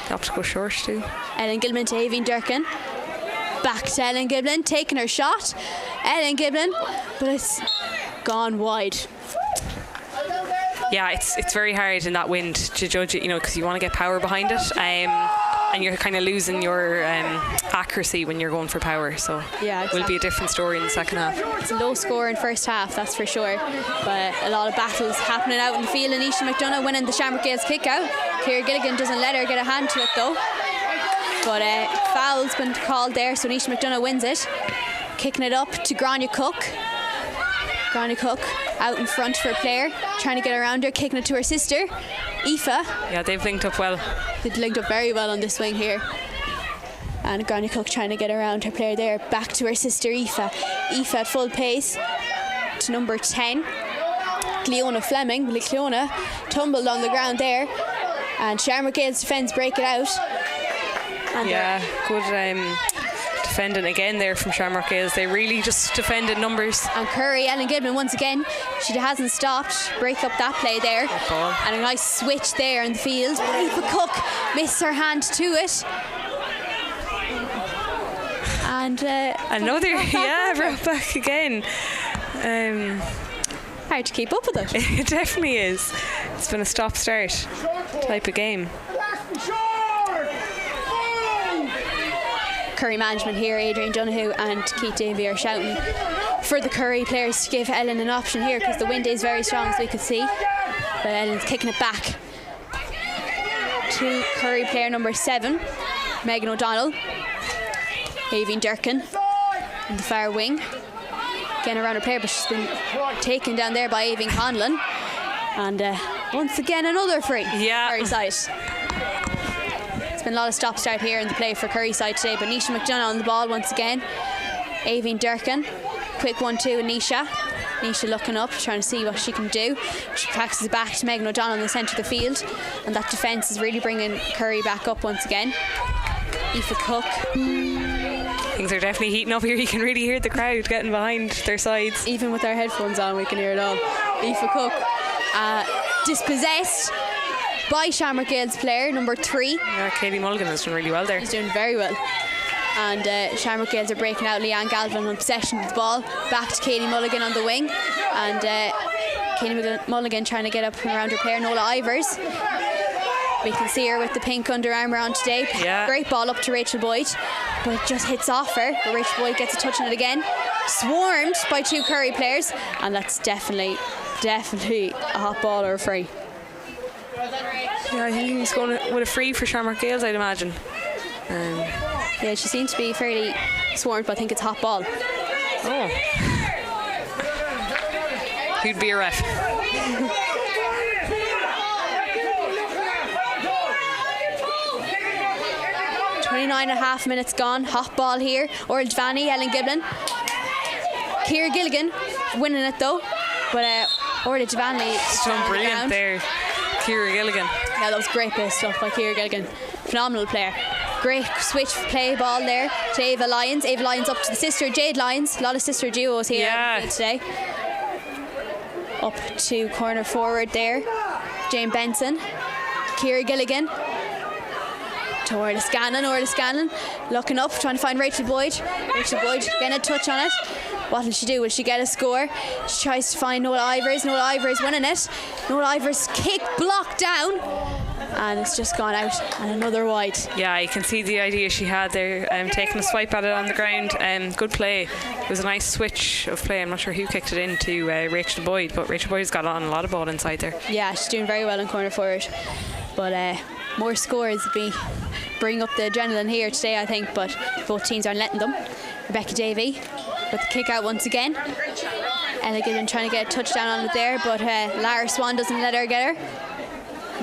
G: Have to go short too.
I: Ellen Giblin to Aoibhinn Durkin. Back to Ellen Giblin, taking her shot. Ellen Giblin, but it's gone wide.
G: Yeah, it's very hard in that wind to judge it, because you want to get power behind it, and you're kind of losing your accuracy when you're going for power. So
I: yeah, exactly.
G: It will be a different story in the second half.
I: It's a low score in first half, that's for sure. But a lot of battles happening out in the field. And Nisha McDonough winning the Shamrock Gales kick out. Ciara Gilligan doesn't let her get a hand to it though. But foul's been called there, so Nisha McDonough wins it. Kicking it up to Grania Cook. Grania Cook out in front for a player, trying to get around her, kicking it to her sister, Aoife.
G: Yeah, they've linked up well.
I: They've linked up very well on this wing here. And Grania Cook trying to get around her player there, back to her sister Aoife. Aoife at full pace to number 10, Cleona Fleming. Cleona tumbled on the ground there, and Shamrock Gales defence break it out. And
G: yeah, good defending again there from Shamrock Gales. They really just defended numbers.
I: And Curry, Ellen Giblin once again, she hasn't stopped. Break up that play there. And a nice switch there in the field. Aoife Cook missed her hand to it. And
G: another, brought back again.
I: Hard to keep up with it.
G: It definitely is. It's been a stop-start type of game.
I: Curry management here, Adrian Donoghue and Keith Davey are shouting for the Curry players to give Ellen an option here, because the wind is very strong, as we could see. But Ellen's kicking it back to Curry player number 7, Megan O'Donnell. Aoibhinn Durkin in the far wing. Getting around her player, but she's been taken down there by Aoibhinn Conlon. And once again, another free.
G: Yeah.
I: Curry side. It's been a lot of stop-start here in the play for Curry side today, but Nisha McDonough on the ball once again. Aoibhinn Durkin. Quick 1-2 and Nisha. Nisha looking up, trying to see what she can do. She passes it back to Megan O'Donnell in the centre of the field, and that defence is really bringing Curry back up once again. Aoife Cook.
G: Things are definitely heating up here. You can really hear the crowd getting behind their sides.
I: Even with our headphones on, we can hear it all. Aoife Cook dispossessed by Shamrock Gales player number 3.
G: Yeah, Katie Mulligan has done really well there.
I: He's doing very well. And Shamrock Gales are breaking out. Leanne Galvin on possession of the ball. Back to Katie Mulligan on the wing. And Katie Mulligan trying to get up and around her player, Nola Ivers. We can see her with the pink Under Armour on today.
G: Yeah.
I: Great ball up to Rachel Boyd, but it just hits off her. But Rachel Boyd gets a touch on it again. Swarmed by 2 Curry players, and that's definitely a hot ball or a free.
G: Yeah, I think he's going with a free for Shamrock Gales, I'd imagine.
I: Yeah, she seems to be fairly swarmed, but I think it's hot ball.
G: Oh. Who'd be a ref?
I: 29.5 minutes gone. Hot ball here. Orla Devaney, Ellen Giblin. Ciara Gilligan winning it though. But Orla Devaney
G: She's done brilliant there. Ciara Gilligan.
I: Yeah, that was great bit of stuff by Ciara Gilligan. Phenomenal player. Great switch play ball there to Ava Lyons. Ava Lyons up to the sister Jade Lyons. A lot of sister duos here today. Up to corner forward there. Jane Benson. Ciara Gilligan. To Orla Scanlon looking up, trying to find Rachel Boyd. Rachel Boyd getting a touch on it. What will she do? Will she get a score? She tries to find Nola Ivers. Nola Ivers winning it. Nola Ivers kick blocked down, and it's just gone out, and another wide.
G: Yeah, you can see the idea she had there, taking a swipe at it on the ground. Good play. It was a nice switch of play. I'm not sure who kicked it into Rachel Boyd, but Rachel Boyd's got on a lot of ball inside there. Yeah,
I: she's doing very well in corner forward. But more scores will bring up the adrenaline here today, I think, but both teams aren't letting them. Rebecca Davey with the kick out once again. Ella Gibbon trying to get a touchdown on it there, but Lara Swan doesn't let her get her.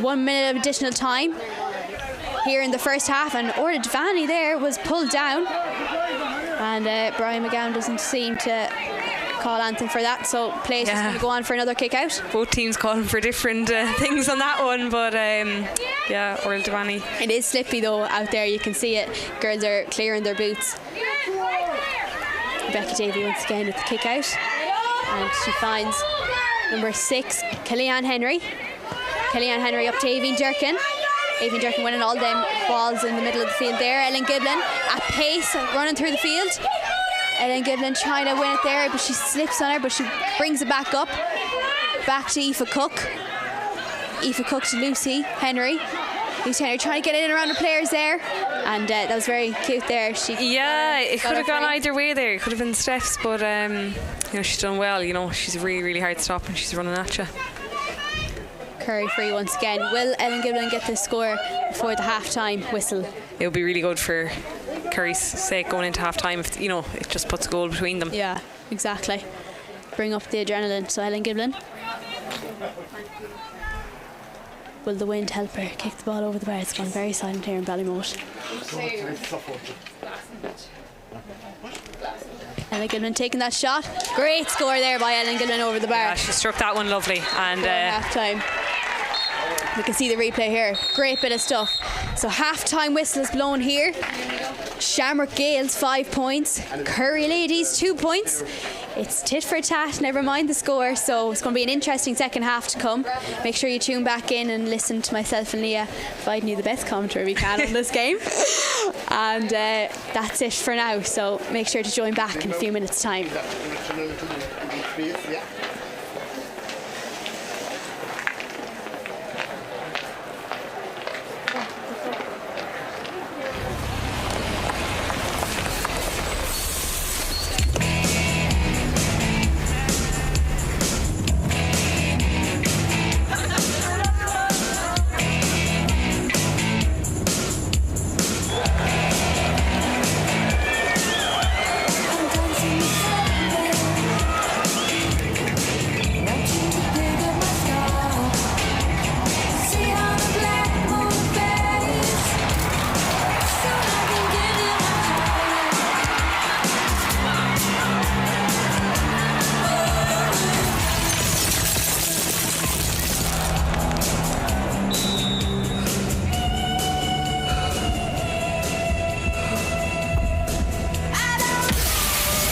I: 1 minute of additional time here in the first half, and Orla Devaney there was pulled down, and Brian McGowan doesn't seem to call anything for that, so play is just going to go on for another kick out.
G: Both teams calling for different things on that one, but Orla Devaney.
I: It is slippy though out there, you can see it. Girls are clearing their boots. Rebecca Davey once again with the kick out, and she finds number 6 Kellyanne Henry. Kellyanne Henry up to Aoibhinn Durkin. Aoibhinn Durkin winning all them balls in the middle of the field there. Ellen Giblin at pace running through the field. Ellen Giblin trying to win it there, but she slips on her, but she brings it back up. Back to Aoife Cook. Aoife Cook to Lucy Henry. Lucy Henry trying to get in and around the players there, and that was very cute there.
G: It could have gone either way there. It could have been steps, but she's done well. She's really, really hard to stop, and she's running at you.
I: Curry free once again. Will Ellen Giblin get the score before the half-time whistle?
G: It would be really good for Curry's sake going into half-time if it just puts a goal between them.
I: Yeah, exactly. Bring up the adrenaline. So Ellen Giblin. Will the wind help her kick the ball over the bar? It's gone very silent here in Ballymote. Ellen Giblin taking that shot. Great score there by Ellen Giblin over the bar.
G: Yeah, she struck that one lovely. And
I: half-time. We can see the replay here. Great bit of stuff. So half-time whistle is blown here. Shamrock Gales 5 points. Curry Ladies 2 points. It's tit for tat, never mind the score. So it's going to be an interesting second half to come. Make sure you tune back in and listen to myself and Leah providing you the best commentary we can on this game. And that's it for now. So make sure to join back in a few minutes' time.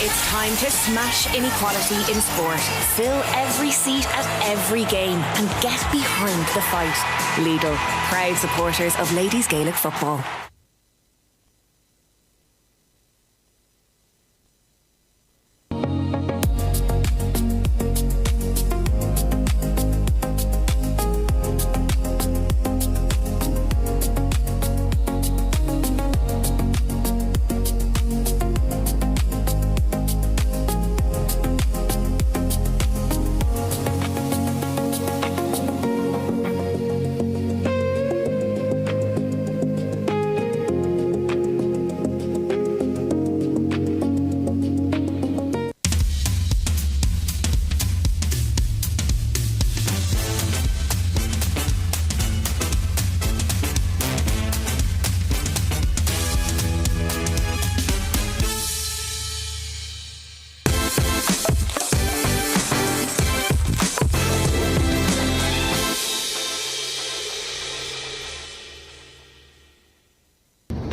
A: It's time to smash inequality in sport. Fill every seat at every game and get behind the fight. Lidl, proud supporters of ladies Gaelic football.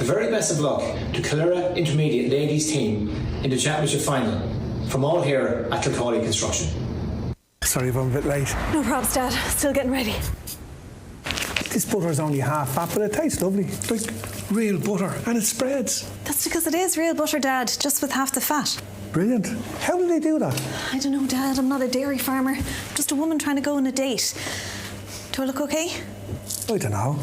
B: The very best of luck to Killera Intermediate Ladies team in the championship final from all here at Kilcoley Construction.
C: Sorry if I'm a bit late.
D: No probs, Dad. Still getting ready.
C: This butter is only half fat, but it tastes lovely. Like real butter, and it spreads.
D: That's because it is real butter, Dad, just with half the fat.
C: Brilliant. How do they do that?
D: I don't know, Dad. I'm not a dairy farmer. Just a woman trying to go on a date. Do I look okay?
C: I don't know.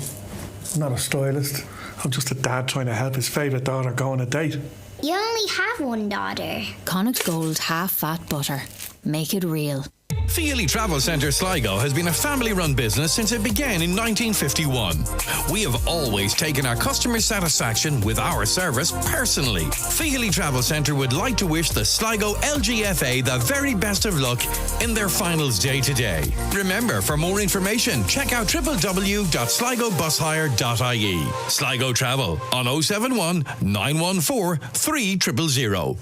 C: I'm not a stylist. I'm just a dad trying to help his favourite daughter go on a date.
E: You only have one daughter.
A: Connacht Gold half-fat butter. Make it real.
F: Feely Travel Centre Sligo has been a family-run business since it began in 1951. We have always taken our customer satisfaction with our service personally. Feely Travel Centre would like to wish the Sligo LGFA the very best of luck in their finals day today. Remember, for more information, check out www.sligobushire.ie. Sligo Travel on 071 914 3000.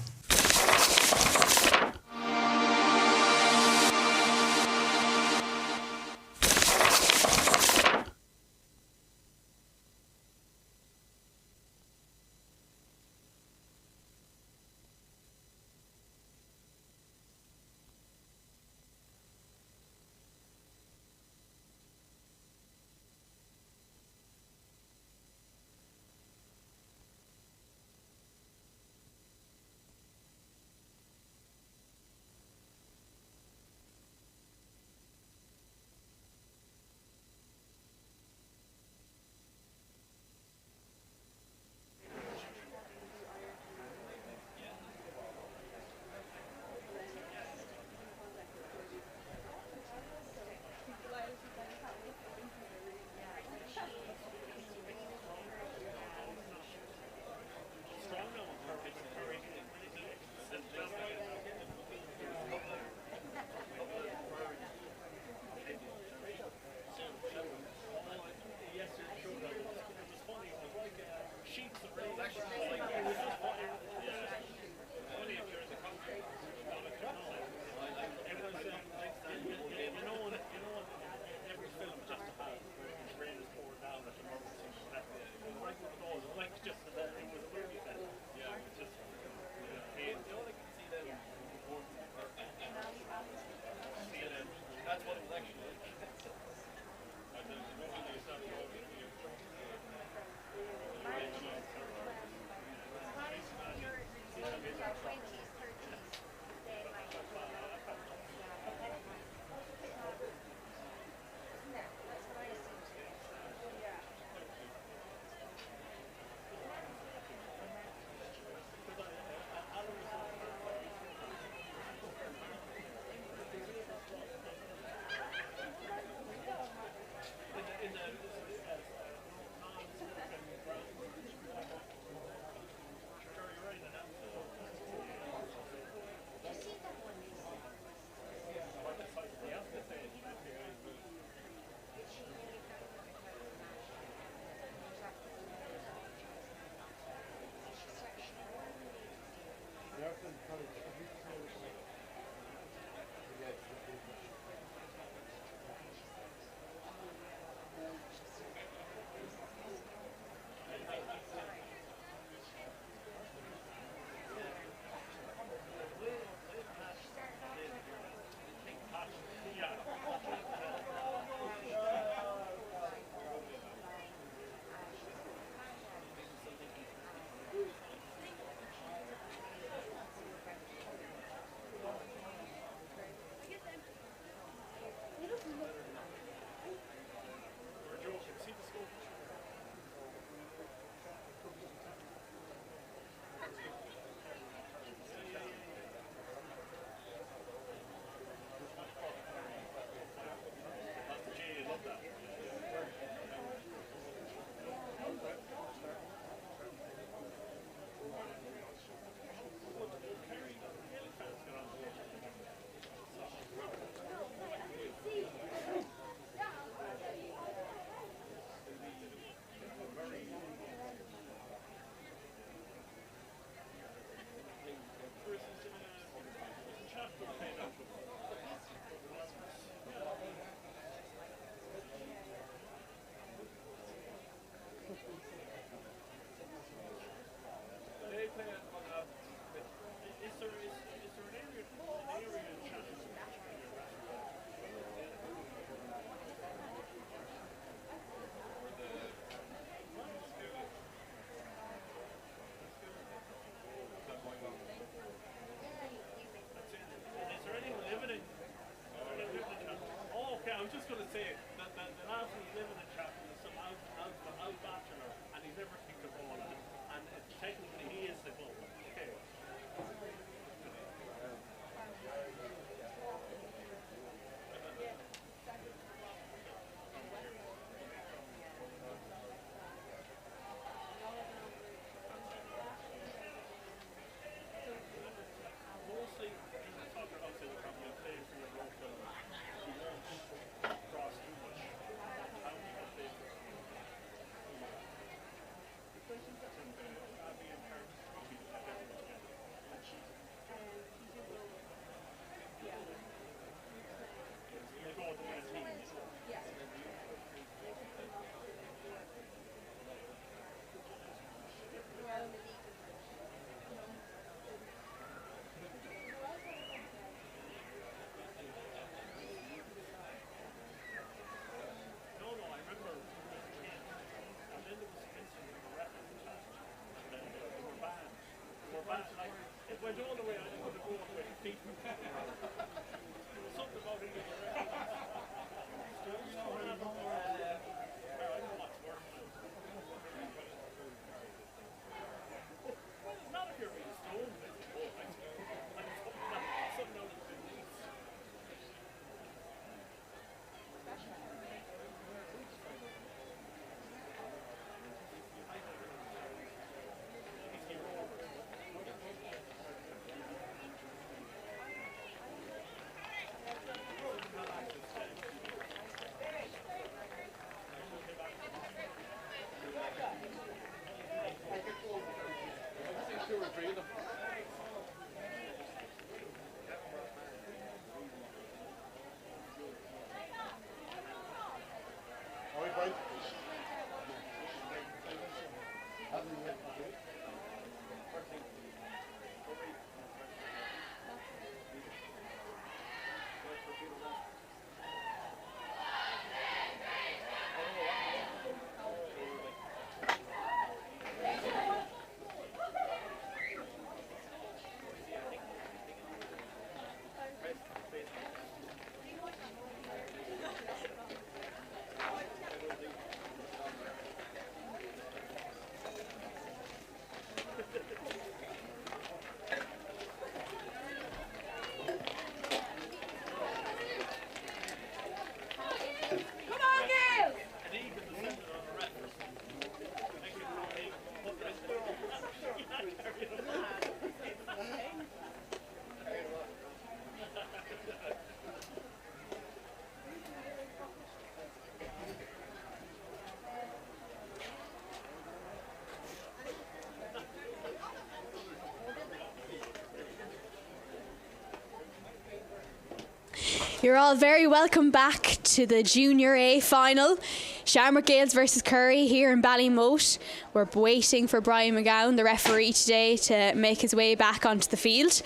I: You're all very welcome back to the Junior A final. Shamrock Gales versus Curry here in Ballymote. We're waiting for Brian McGowan, the referee today, to make his way back onto the field.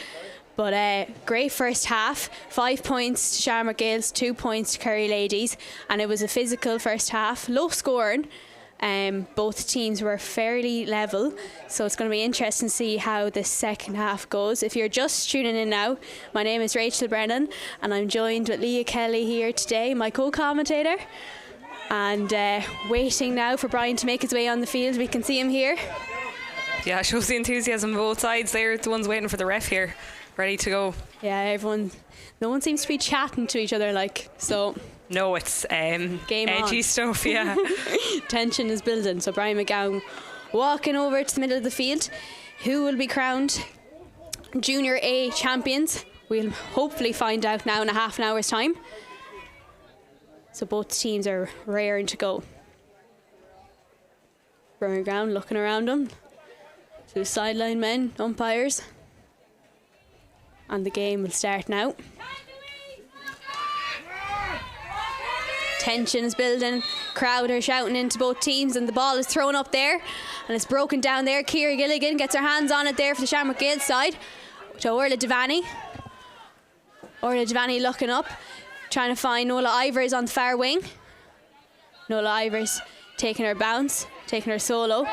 I: But great first half. 5 points to Shamrock Gales, 2 points to Curry Ladies. And it was a physical first half, low scoring. Both teams were fairly level, so it's going to be interesting to see how the second half goes. If you're just tuning in now, my name is Rachel Brennan and I'm joined with Leah Kelly here today, my co-commentator, and waiting now for Brian to make his way on the field. We can see him here.
G: Yeah, shows the enthusiasm on both sides. They're the ones waiting for the ref here, ready to go.
I: Yeah, no one seems to be chatting to each other, so...
G: No, it's
I: Game
G: edgy
I: on.
G: stuff, yeah.
I: Tension is building. So Brian McGowan walking over to the middle of the field. Who will be crowned Junior A champions? We'll hopefully find out now in a half an hour's time. So both teams are raring to go. Brian McGowan looking around him. Two sideline men, umpires. And the game will start now. Tension is building, crowd are shouting into both teams, and the ball is thrown up there and it's broken down there. Ciara Gilligan gets her hands on it there for the Shamrock Gales side to Orla Devaney. Orla Devaney looking up, trying to find Nola Ivers on the far wing. Nola Ivers taking her bounce, taking her solo,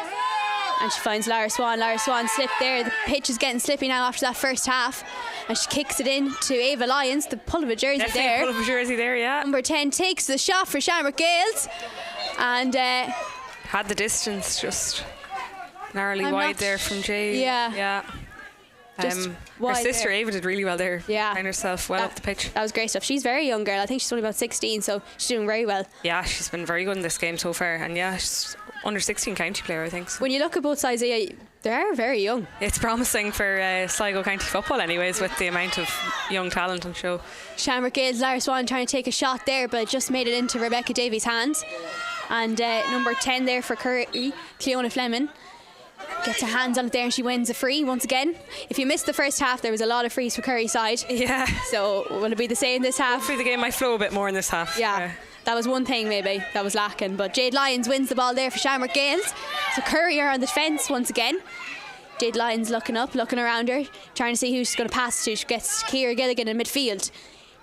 I: and she finds Lara Swan. Lara Swan slipped there. The pitch is getting slippy now after that first half, and she kicks it in to Ava Lyons, the pull of a jersey.
G: Definitely
I: there.
G: pull of a jersey there, yeah.
I: Number 10 takes the shot for Shamrock Gales, and
G: had the distance, just narrowly wide there from Jay.
I: Yeah.
G: Her sister
I: there.
G: Ava did really well there.
I: Yeah.
G: Found herself well up the pitch.
I: That was great stuff. She's a very young girl. I think she's only about 16, so she's doing very well.
G: Yeah, she's been very good in this game so far, and yeah, she's under 16 county player, I think. So.
I: When you look at both sides, they are very young.
G: It's promising for Sligo County football anyways, with the amount of young talent on show.
I: Shamrock Gales, Lara Swan trying to take a shot there, but it just made it into Rebecca Davies' hands. And number 10 there for Curry, Cleona Fleming, gets her hands on it there and she wins a free once again. If you missed the first half, there was a lot of frees for Curry's side.
G: Yeah.
I: So will it be the same this half?
G: Hopefully the game might flow a bit more in this half.
I: Yeah. That was one thing maybe that was lacking, but Jade Lyons wins the ball there for Shamrock Gales. So Curry are on the defence once again. Jade Lyons looking up, looking around her, trying to see who she's going to pass to. She gets Ciara Gilligan in midfield.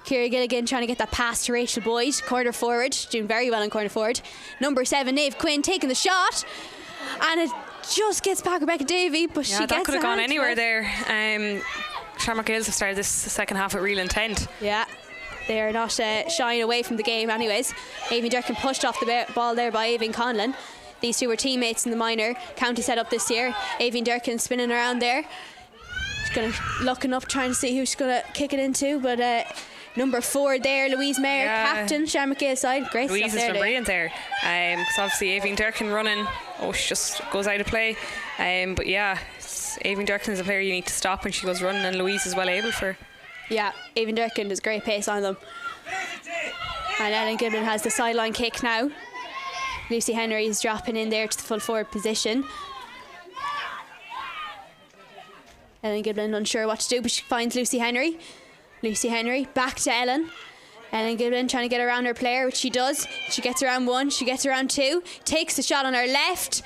I: Ciara Gilligan trying to get that pass to Rachel Boyd, corner forward, doing very well in corner forward. Number 7, Niamh Quinn taking the shot, and it just gets back Rebecca Davey, but she gets
G: that could have gone anywhere there. Shamrock Gales have started this second half with real intent.
I: Yeah. They are not shying away from the game anyways. Aoibhinn Durkin pushed off the ball there by Aoibhinn Conlon. These two were teammates in the minor county setup this year. Aoibhinn Durkin spinning around there. She's going to looking up, trying to see who she's going to kick it into. But number 4 there, Louise Mayer, captain, Shamrock Gale side. Great
G: Louise
I: stuff
G: has
I: there.
G: been brilliant there. Because obviously Aoibhinn Durkin running, she just goes out of play. But yeah, Aoibhinn Durkin is a player you need to stop when she goes running, and Louise is well able for.
I: Yeah, Aoibhinn Durkin does great pace on them. And Ellen Giblin has the sideline kick now. Lucy Henry is dropping in there to the full forward position. Ellen Giblin unsure what to do, but she finds Lucy Henry. Lucy Henry back to Ellen. Ellen Giblin trying to get around her player, which she does. She gets around 1, she gets around 2, takes the shot on her left,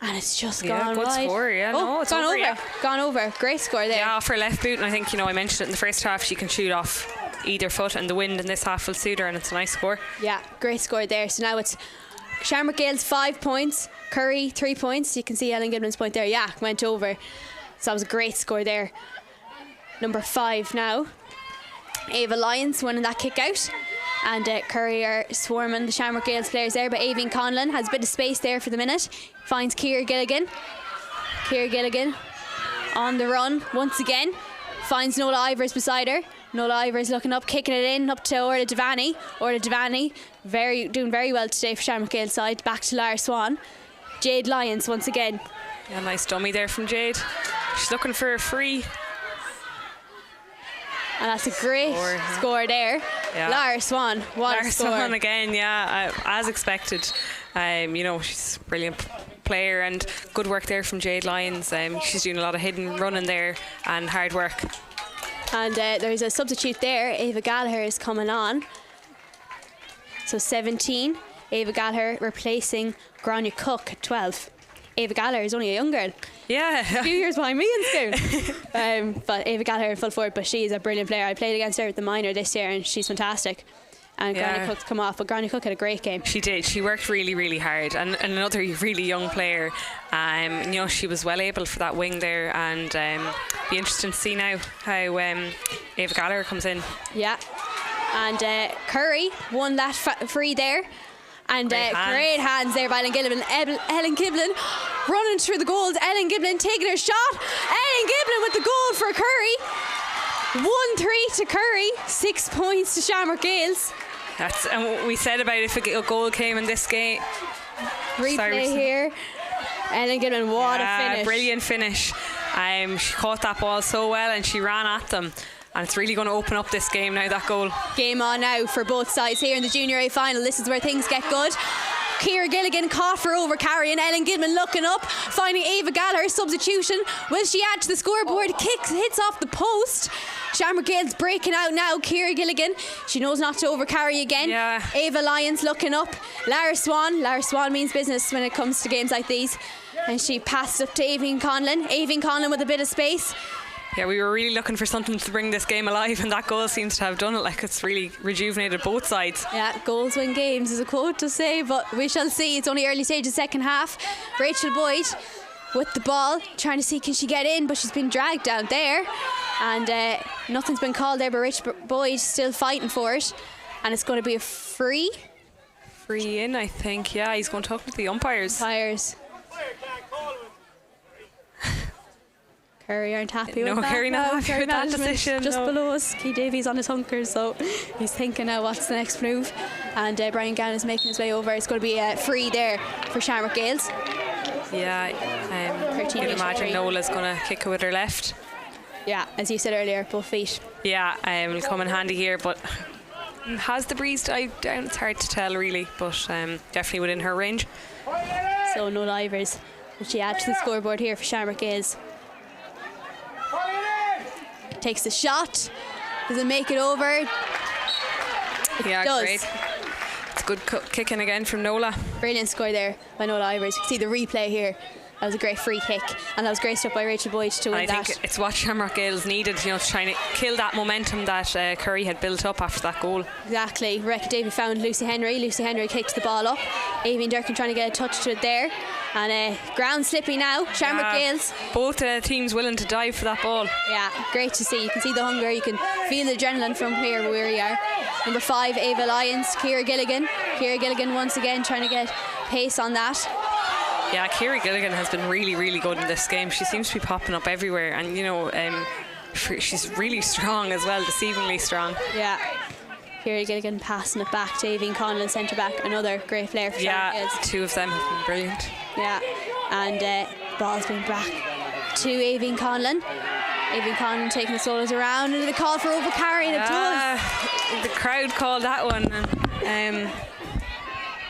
I: and it's just gone
G: good
I: wide.
G: score,
I: It's gone over.
G: yeah.
I: Gone over. Great score there.
G: Yeah, off her left boot, and I think, I mentioned it in the first half, she can shoot off either foot, and the wind in this half will suit her, and it's a nice score.
I: Yeah, great score there. So now it's Shamrock Gales 5 points, Curry 3 points. You can see Ellen Giblin's point there. Yeah, went over. So that was a great score there. Number 5 now. Ava Lyons winning that kick out. And Curry are swarming the Shamrock Gales players there, but Aoibhinn Conlon has a bit of space there for the minute. Finds Ciara Gilligan. Ciara Gilligan on the run once again. Finds Nola Ivers beside her. Nola Ivers looking up, kicking it in up to Orla Devaney. Orla Devaney doing very well today for Shamrock Gales side. Back to Lara Swan. Jade Lyons once again.
G: Yeah, nice dummy there from Jade. She's looking for a free.
I: And that's a great score there.
G: Yeah.
I: Lara Swan, what
G: Lara
I: a score.
G: Swan again, as expected. She's a brilliant player, and good work there from Jade Lyons. She's doing a lot of hidden running there and hard work.
I: And there's a substitute there. Ava Gallagher is coming on. So 17, Ava Gallagher replacing Grania Cook at 12. Ava Gallagher is only a young girl.
G: Yeah.
I: A few years behind me in school. But Ava Gallagher in full forward, but she's a brilliant player. I played against her at the minor this year, and she's fantastic. And Grania Cook's come off, but Grania Cook had a great game.
G: She did. She worked really, really hard. And another really young player. She was well able for that wing there, and be interesting to see now how Ava Gallagher comes in.
I: Yeah. And Curry won that free there. And great hands there by Ellen Giblin. Ellen Giblin running through the goals. Ellen Giblin taking her shot. Ellen Giblin with the goal for Curry. 1-3 to Curry. 6 points to Shamrock Gales.
G: That's and we said about if a goal came in this game.
I: Replay here. Ellen Giblin, what a finish.
G: Brilliant finish. She caught that ball so well, and she ran at them. And it's really going to open up this game now, that goal.
I: Game on now for both sides here in the Junior A final. This is where things get good. Ciara Gilligan caught for overcarrying. Ellen Gilman looking up, finding Ava Gallagher substitution. Will she add to the scoreboard? Hits off the post. Shamrock Gales breaking out now. Ciara Gilligan, she knows not to overcarry again.
G: Yeah.
I: Ava Lyons looking up. Lara Swan means business when it comes to games like these. And she passed up to Aoibhinn Conlon. Aoibhinn Conlon with a bit of space.
G: Yeah, we were really looking for something to bring this game alive, and that goal seems to have done it. Like, it's really rejuvenated both sides.
I: Yeah, goals win games is a quote to say, but we shall see. It's only early stages, second half. Rachel Boyd with the ball, trying to see can she get in, but she's been dragged down there, and nothing's been called there, but Rachel Boyd still fighting for it, and it's going to be a free
G: in, I think. Yeah, he's going to talk with the umpires.
I: Curry aren't happy with that.
G: Curry not happy with that decision.
I: Just below us, Key Davies on his hunkers, so he's thinking now what's the next move. And Brian Gann is making his way over. It's going to be a free there for Shamrock Gales.
G: Yeah, I can imagine Nola's going to kick it with her left.
I: Yeah, as you said earlier, both feet.
G: Yeah, will come in handy here, but has the breeze died down? It's hard to tell really, but definitely within her range.
I: So Nola Ivers, will she add to the scoreboard here for Shamrock Gales? Takes the shot. Does it make it over?
G: Yeah,
I: does.
G: Great. It's good kicking again from Nola.
I: Brilliant score there by Nola Ivers. You can see the replay here. That was a great free kick, and that was great stuff by Rachel Boyd to win that.
G: I think it's what Shamrock Gales needed, to try to kill that momentum that Curry had built up after that goal.
I: Exactly. Rebecca Davey found Lucy Henry. Lucy Henry kicked the ball up. Aoibhinn Durkin trying to get a touch to it there. And ground slippy now, Shamrock Gales.
G: Both teams willing to dive for that ball.
I: Yeah, great to see. You can see the hunger, you can feel the adrenaline from here where we are. Number 5, Ava Lyons, Ciara Gilligan. Ciara Gilligan once again trying to get pace on that.
G: Yeah, Ciara Gilligan has been really, really good in this game. She seems to be popping up everywhere, and you know, she's really strong as well, deceivingly strong.
I: Yeah. Ciara Gilligan passing it back to Aoibhinn Conlon, centre back. Another great player for Shamrock Gales.
G: Two of them have been brilliant.
I: Yeah, and ball's been back to Aoibhinn Conlon. Aoibhinn Conlon taking the solos around, and the call for over carry, and it does.
G: The crowd called that one.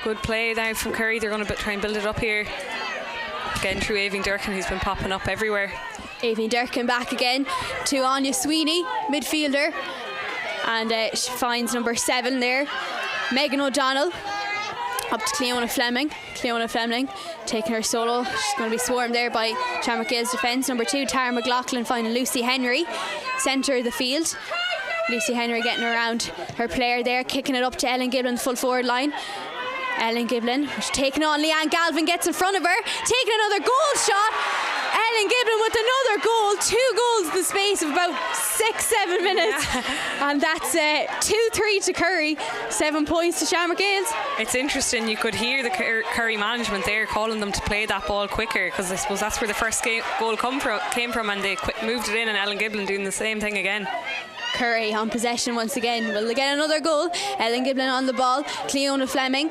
G: Good play now from Curry. They're going to try and build it up here. Getting through Aoibhinn Durkin, who's been popping up everywhere. Aoibhinn
I: Durkin back again to Anya Sweeney, midfielder. And she finds number 7 there. Megan O'Donnell up to Cleona Fleming. Cleona Fleming taking her solo. She's going to be swarmed there by Shamrock Gales defence. Number 2, Tara McLaughlin finding Lucy Henry, centre of the field. Lucy Henry getting around her player there, kicking it up to Ellen Giblin, full forward line. Ellen Giblin taking on Leanne Galvin, gets in front of her, taking another goal shot. Ellen Giblin with another goal, 2 goals in the space of about 6-7 minutes. And that's 2-3 to Curry, 7 points to Shamrock Gales.
G: It's interesting, you could hear the Curry management there calling them to play that ball quicker, because I suppose that's where the first goal came from, and they moved it in, and Ellen Giblin doing the same thing again.
I: Curry on possession once again. Will they get another goal? Ellen Giblin on the ball. Cleona Fleming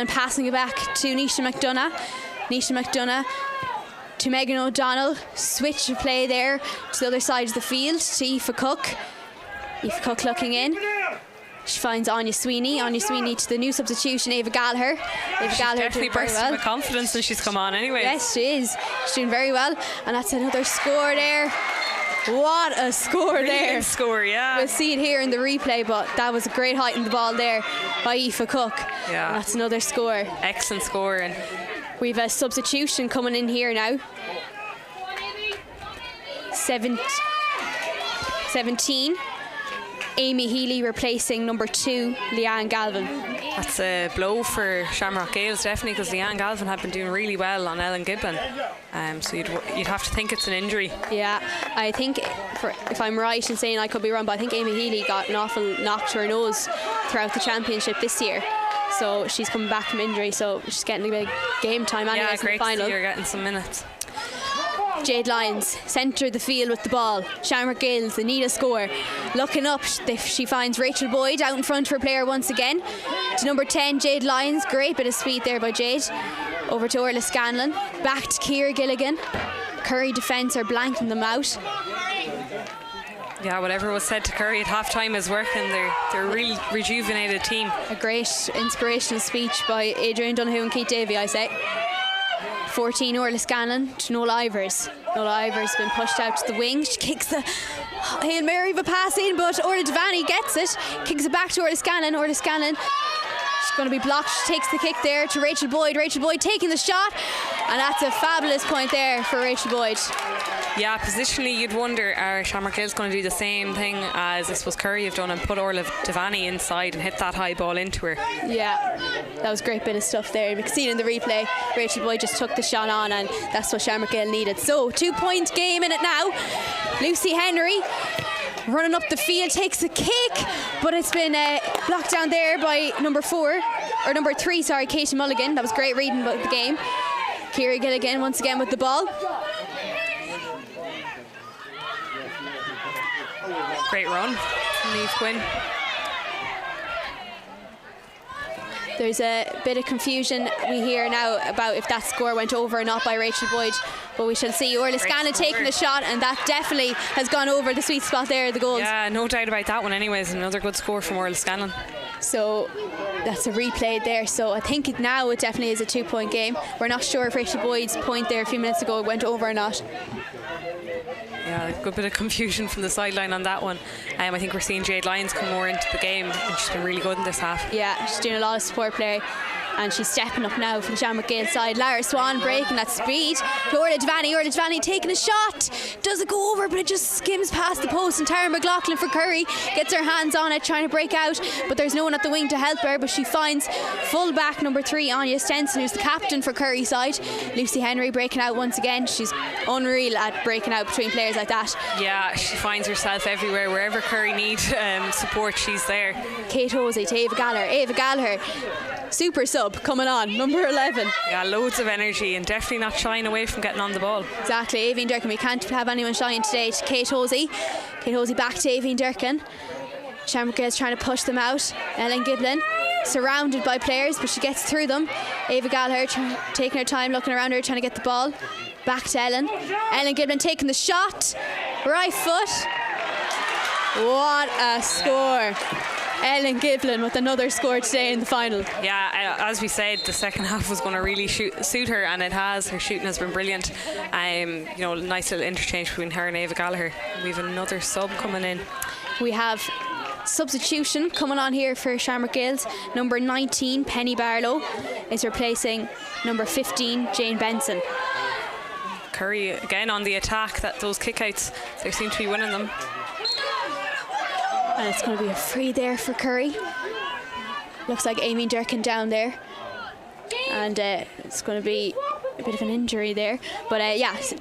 I: passing it back to Nisha McDonough. Nisha McDonough to Megan O'Donnell. Switch of play there to the other side of the field to Aoife Cook. Aoife Cook looking in. She finds Anya Sweeney. Anya Sweeney to the new substitution, Ava Gallagher.
G: She's definitely bursting with confidence since she's come on anyway.
I: Yes, she is. She's doing very well. And that's another score there. What a score there.
G: Brilliant score, yeah.
I: We'll see it here in the replay, but that was a great height in the ball there by Aoife Cook.
G: Yeah.
I: And that's another score.
G: Excellent score. And
I: we've a substitution coming in here now. 17. Amy Healy replacing number 2, Leanne Galvin.
G: That's a blow for Shamrock Gales, definitely, because Leanne Galvin had been doing really well on Ellen Giblin. So you'd have to think it's an injury.
I: Yeah, I think, if I'm right in saying, I could be wrong, but I think Amy Healy got an awful knock to her nose throughout the championship this year. So she's coming back from injury, so she's getting a big game time anyways in the final.
G: Yeah, great to see her getting some minutes.
I: Jade Lyons, centre of the field with the ball. Shamrock Gales, they need a score. Looking up, she finds Rachel Boyd out in front of her player once again. To number 10, Jade Lyons. Great bit of speed there by Jade. Over to Orla Scanlon. Back to Ciara Gilligan. Curry defence are blanking them out.
G: Yeah, whatever was said to Curry at half-time is working. They're a really rejuvenated team.
I: A great inspirational speech by Adrian Donoghue and Keith Davey, I say. 14, Orla Scanlon to Nola Ivers. Nola Ivers been pushed out to the wing. She kicks the Hail Mary of a pass in, but Orla Devaney gets it. Kicks it back to Orla Scanlon. Orla Scanlon, she's going to be blocked. She takes the kick there to Rachel Boyd. Rachel Boyd taking the shot, and that's a fabulous point there for Rachel Boyd.
G: Yeah, positionally you'd wonder, are Shamrock Gales going to do the same thing as I suppose Curry have done and put Orla Devaney inside and hit that high ball into her?
I: Yeah, that was a great bit of stuff there. We can see it in the replay. Rachel Boyd just took the shot on, and that's what Shamrock Gale needed. So 2-point game in it now. Lucy Henry running up the field, takes the kick, but it's been blocked down there by number 3, Katie Mulligan. That was great reading about the game. Ciara Gilligan once again with the ball.
G: Great run from Niamh Quinn.
I: There's a bit of confusion we hear now about if that score went over or not by Rachel Boyd, but we shall see. Orla Scanlon taking the shot, and that definitely has gone over the sweet spot there, the goals.
G: Yeah, no doubt about that one anyways. Another good score from Orla Scanlon.
I: So that's a replay there, so I think now it definitely is a 2-point game. We're not sure if Rachel Boyd's point there a few minutes ago went over or not.
G: Yeah, a good bit of confusion from the sideline on that one. I think we're seeing Jade Lyons come more into the game, and she's been really good in this half.
I: Yeah, she's doing a lot of support play. and she's stepping up now for the Shamrock Gale side. Lara Swan breaking that speed to Orla Devaney taking a shot, does it go over, but it just skims past the post, and Tara McLaughlin for Curry gets her hands on it trying to break out, but there's no one at the wing to help her, but she finds full back number 3 Anya Stenson, who's the captain for Curry side. Lucy Henry breaking out once again. She's unreal at breaking out between players like that.
G: Yeah, she finds herself everywhere. Wherever Curry needs support, she's there.
I: Kate Hosey to Ava Gallagher, super sub coming on, number 11.
G: Yeah, loads of energy and definitely not shying away from getting on the ball.
I: Exactly, Aoibhinn Durkin, we can't have anyone shying today. To Kate Hosey back to Aoibhinn Durkin. Shamrock Gale's trying to push them out. Ellen Giblin surrounded by players, but she gets through them. Ava Gallagher taking her time, looking around her, trying to get the ball. Back to Ellen Giblin taking the shot, right foot. What a score. Ellen Giblin with another score today in the final.
G: Yeah, as we said, the second half was going to really suit her, and it has. Her shooting has been brilliant. Nice little interchange between her and Ava Gallagher. We have another sub coming in.
I: We have substitution coming on here for Shamrock Gales. Number 19 Penny Barlow is replacing number 15 Jane Benson.
G: Curry again on the attack. Those kickouts, they seem to be winning them.
I: And it's going to be a free there for Curry. Looks like Aoibhinn Durkin down there, and it's going to be a bit of an injury there, but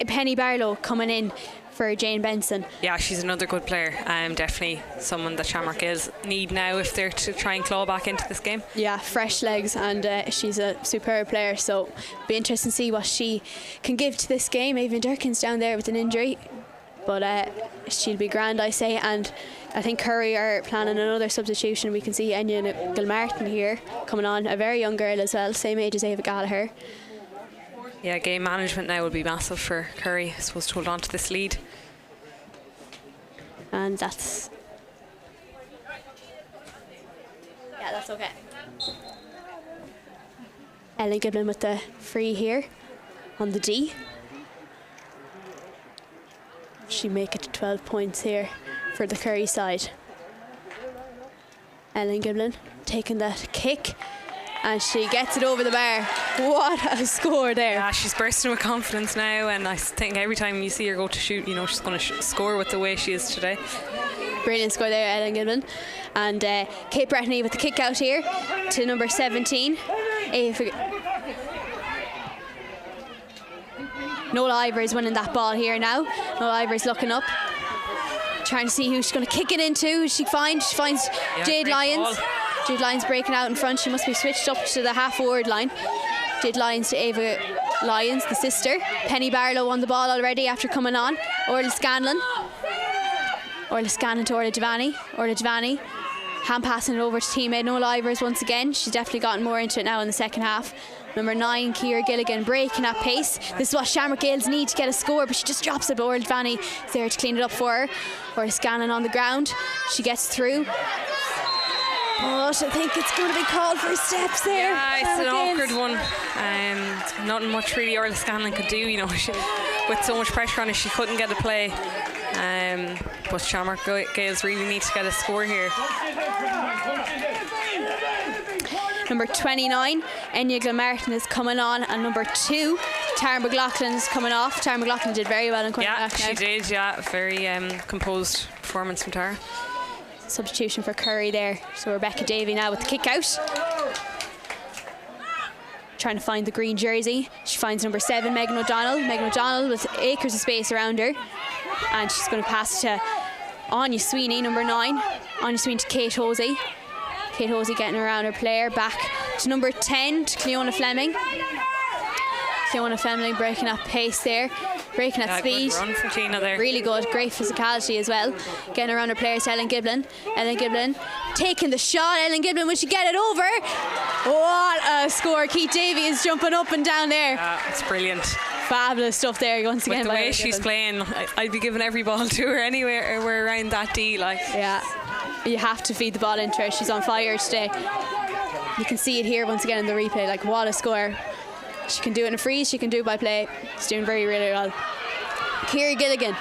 I: Penny Barlow coming in for Jane Benson.
G: Yeah, she's another good player. Definitely someone that Shamrock Gales need now if they're to try and claw back into this game.
I: Yeah, fresh legs, and she's a superb player, so be interesting to see what she can give to this game. Aoibhinn Durkin's down there with an injury, but she'll be grand, I say. And I think Curry are planning another substitution. We can see Enya Gilmartin here coming on, a very young girl as well, same age as Ava Gallagher.
G: Yeah, game management now will be massive for Curry, I suppose, to hold on to this lead.
I: And that's okay. Ellen Giblin with the free here on the D. She make it to 12 points here for the Curry side. Ellen Giblin taking that kick, and she gets it over the bar. What a score there.
G: Yeah, she's bursting with confidence now, and I think every time you see her go to shoot, she's going to score with the way she is today.
I: Brilliant score there, Ellen Giblin. And Kate Brettany with the kick out here to number 17. Nola Ivor is winning that ball here now. Nola Ivor is looking up, trying to see who she's going to kick it into. She finds Jade Lyons.
G: Ball.
I: Jade Lyons breaking out in front. She must be switched up to the half-forward line. Jade Lyons to Ava Lyons, the sister. Penny Barlow on the ball already after coming on. Orla Scanlon to Orla Devaney. Orla Devaney hand passing it over to teammate Nola Ivors once again. She's definitely gotten more into it now in the second half. Number 9 Ciara Gilligan breaking at pace. This is what Shamrock Gales need to get a score, but she just drops it, but Orla Devaney is there to clean it up for her. Orla Scanlon on the ground. She gets through. But I think it's going to be called for steps there.
G: Yeah, it's an awkward one. Nothing much really Orla Scanlon could do. With so much pressure on her, she couldn't get a play. But Shamrock Gales really need to get a score here. Number 29, Enya Gilmartin is coming on, and number 2, Tara McLaughlin is coming off. Tara McLaughlin did very well in coming back now. Yeah, she did. Yeah, very composed performance from Tara.
I: Substitution for Curry there. So Rebecca Davey now with the kick out. Trying to find the green jersey. She finds number 7, Megan O'Donnell. Megan O'Donnell with acres of space around her. And she's going to pass to Anya Sweeney, number 9. Anya Sweeney to Kate Hosey. Kate Hosey getting around her player. Back to number 10, to Cleona Fleming. Cleona Fleming breaking up pace there. Breaking at speed.
G: Good run from Tina there.
I: Really good. Great physicality as well. Getting around her players to Ellen Giblin. Ellen Giblin taking the shot. Ellen Giblin, will she get it over? What a score. Keith Davey is jumping up and down there.
G: It's brilliant.
I: Fabulous stuff there once again.
G: With the way she's playing, I'd be giving every ball to her anywhere around that D.
I: Yeah, you have to feed the ball into her. She's on fire today. You can see it here once again in the replay. What a score. She can do it in a freeze, she can do it by play. She's doing very, really well. Ciara Gilligan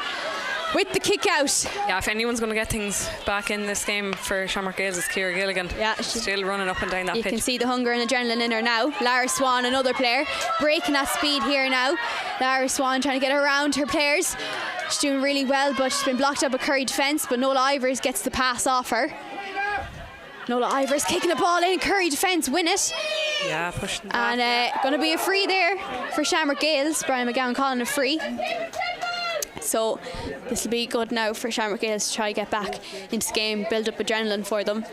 I: with the kick out.
G: Yeah, if anyone's going to get things back in this game for Shamrock Gales, it's Ciara Gilligan.
I: Yeah,
G: she's still running up and down that pitch.
I: You can see the hunger and adrenaline in her now. Lara Swan, another player, breaking that speed here now. Lara Swan trying to get around her players. She's doing really well, but she's been blocked up by Curry defence, but Nola Ivers gets the pass off her. Nola Ivers kicking the ball in, Curry defence win it.
G: Yeah, pushing back.
I: And going to be a free there for Shamrock Gales. Brian McGowan calling a free. So this will be good now for Shamrock Gales to try to get back into the game, build up adrenaline for them.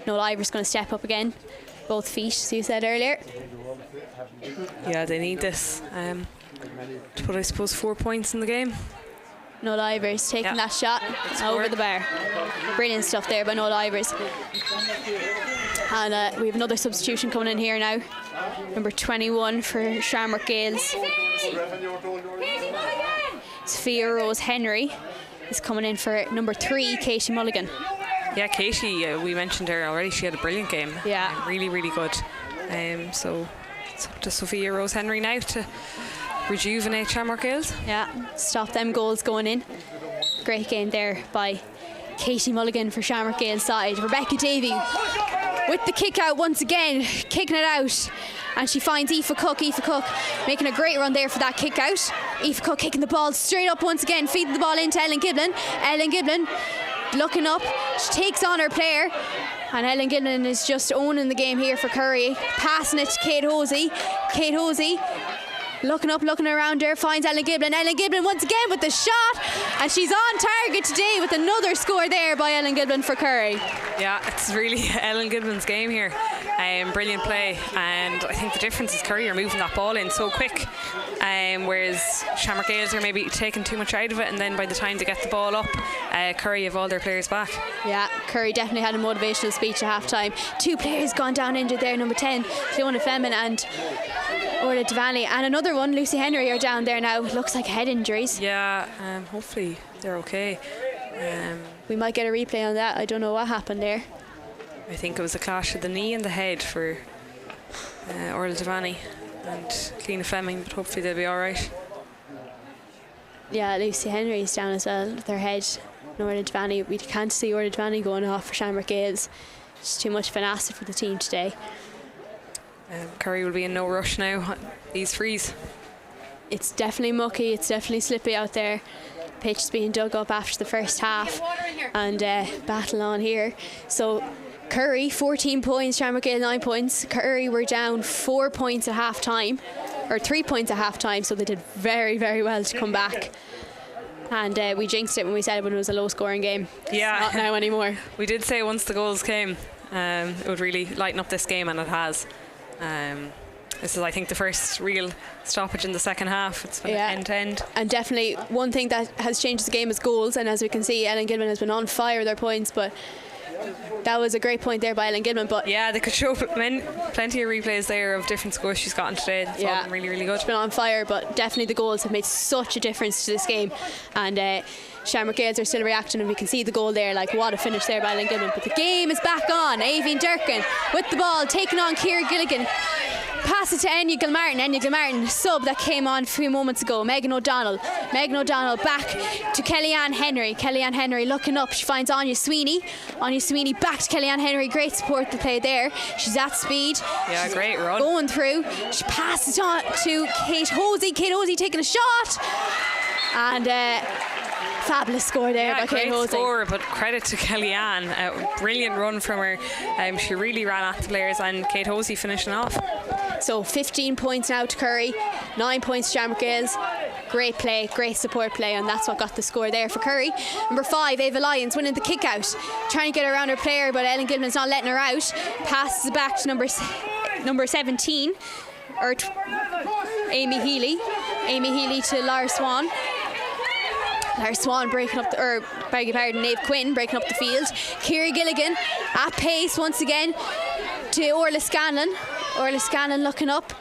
I: Nola Ivers going to step up again, both feet, as you said earlier.
G: Yeah, they need this to put, I suppose, 4 points in the game.
I: Nola Ivers taking that shot over the bar. Brilliant stuff there by Nola Ivers. And we have another substitution coming in here now. Number 21 for Shamrock Gales. Sophia Rose Henry is coming in for number 3, Katie Mulligan.
G: Yeah, Katie, we mentioned her already. She had a brilliant game.
I: Yeah.
G: Really, really good. So it's up to Sophia Rose Henry now to rejuvenate Shamrock Gales.
I: Yeah, stop them goals going in. Great game there by Katie Mulligan for Shamrock Gales side. Rebecca Davey with the kick out once again, kicking it out. And she finds Aoife Cook. Aoife Cook making a great run there for that kick out. Aoife Cook kicking the ball straight up once again, feeding the ball into Ellen Giblin. Ellen Giblin looking up, she takes on her player. And Ellen Giblin is just owning the game here for Curry. Passing it to Kate Hosey. Kate Hosey looking up, looking around her, finds Ellen Giblin. Ellen Giblin once again with the shot, and she's on target today with another score there by Ellen Giblin for Curry.
G: Yeah, it's really Ellen Giblin's game here. Brilliant play, and I think the difference is Curry are moving that ball in so quick, whereas Shamrock Gales are maybe taking too much out of it, and then by the time they get the ball up, Curry have all their players back. Yeah,
I: Curry definitely had a motivational speech at half time. 2 players gone down injured there, number 10 Fiona Fleming and Orla Devaney, and another one, Lucy Henry, are down there now. Looks like head injuries.
G: Yeah, hopefully they're okay.
I: We might get a replay on that. I don't know what happened there.
G: I think it was a clash of the knee and the head for Orla Devaney and Cliona Fleming, but hopefully they'll be alright.
I: Yeah, Lucy Henry is down as well with her head. And Orla Devaney, we can't see Orla Devaney going off for Shamrock Gales. It's too much of an asset for the team today.
G: Curry will be in no rush now, these frees.
I: It's definitely mucky, it's definitely slippy out there. Pitch is being dug up after the first half, and battle on here. So Curry 14 points, Shamrock Gale 9 points. Curry were down 4 points at half time, or 3 points at half time, so they did very, very well to come back. And we jinxed it when we said it when it was a low scoring game.
G: Yeah,
I: it's not now anymore.
G: We did say once the goals came, it would really lighten up this game, and it has. This is, I think, the first real stoppage in the second half. It's been end to end.
I: And definitely one thing that has changed the game is goals. And as we can see, Ellen Gilman has been on fire with their points. But that was a great point there by Ellen Gilman. But
G: yeah, they could show plenty of replays there of different scores she's gotten today. It's all been really, really good.
I: She's been on fire, but definitely the goals have made such a difference to this game. And Shamrock Gales are still reacting, and we can see the goal there. Like, what a finish there by Ellen Gilman. But the game is back on. Aoife Durkin with the ball, taking on Ciara Gilligan. Pass it to Enya Gilmartin. Enya Gilmartin, sub that came on a few moments ago. Megan O'Donnell back to Kellyanne Henry. Kellyanne Henry looking up. She finds Anya Sweeney. Anya Sweeney back to Kellyanne Henry. Great support to play there. She's at speed.
G: Yeah,
I: She's
G: great run.
I: going through. She passes it on to Kate Hosey. Kate Hosey taking a shot. And fabulous score there by Kate Hosey.
G: Score, but credit to Kellyanne. A brilliant run from her. She really ran at the players, and Kate Hosey finishing off.
I: So 15 points now to Curry, 9 points to Shamrock Gales. Great play, great support play, and that's what got the score there for Curry. Number 5, Ava Lyons winning the kick out, trying to get around her player, but Ellen Gilman's not letting her out. Passes it back to number 17, or Amy Healy. Amy Healy to Lara Swan. Lara Swan breaking up Nave Quinn breaking up the field. Ciara Gilligan at pace once again to Orla Scanlon. Orla Scanlon looking up,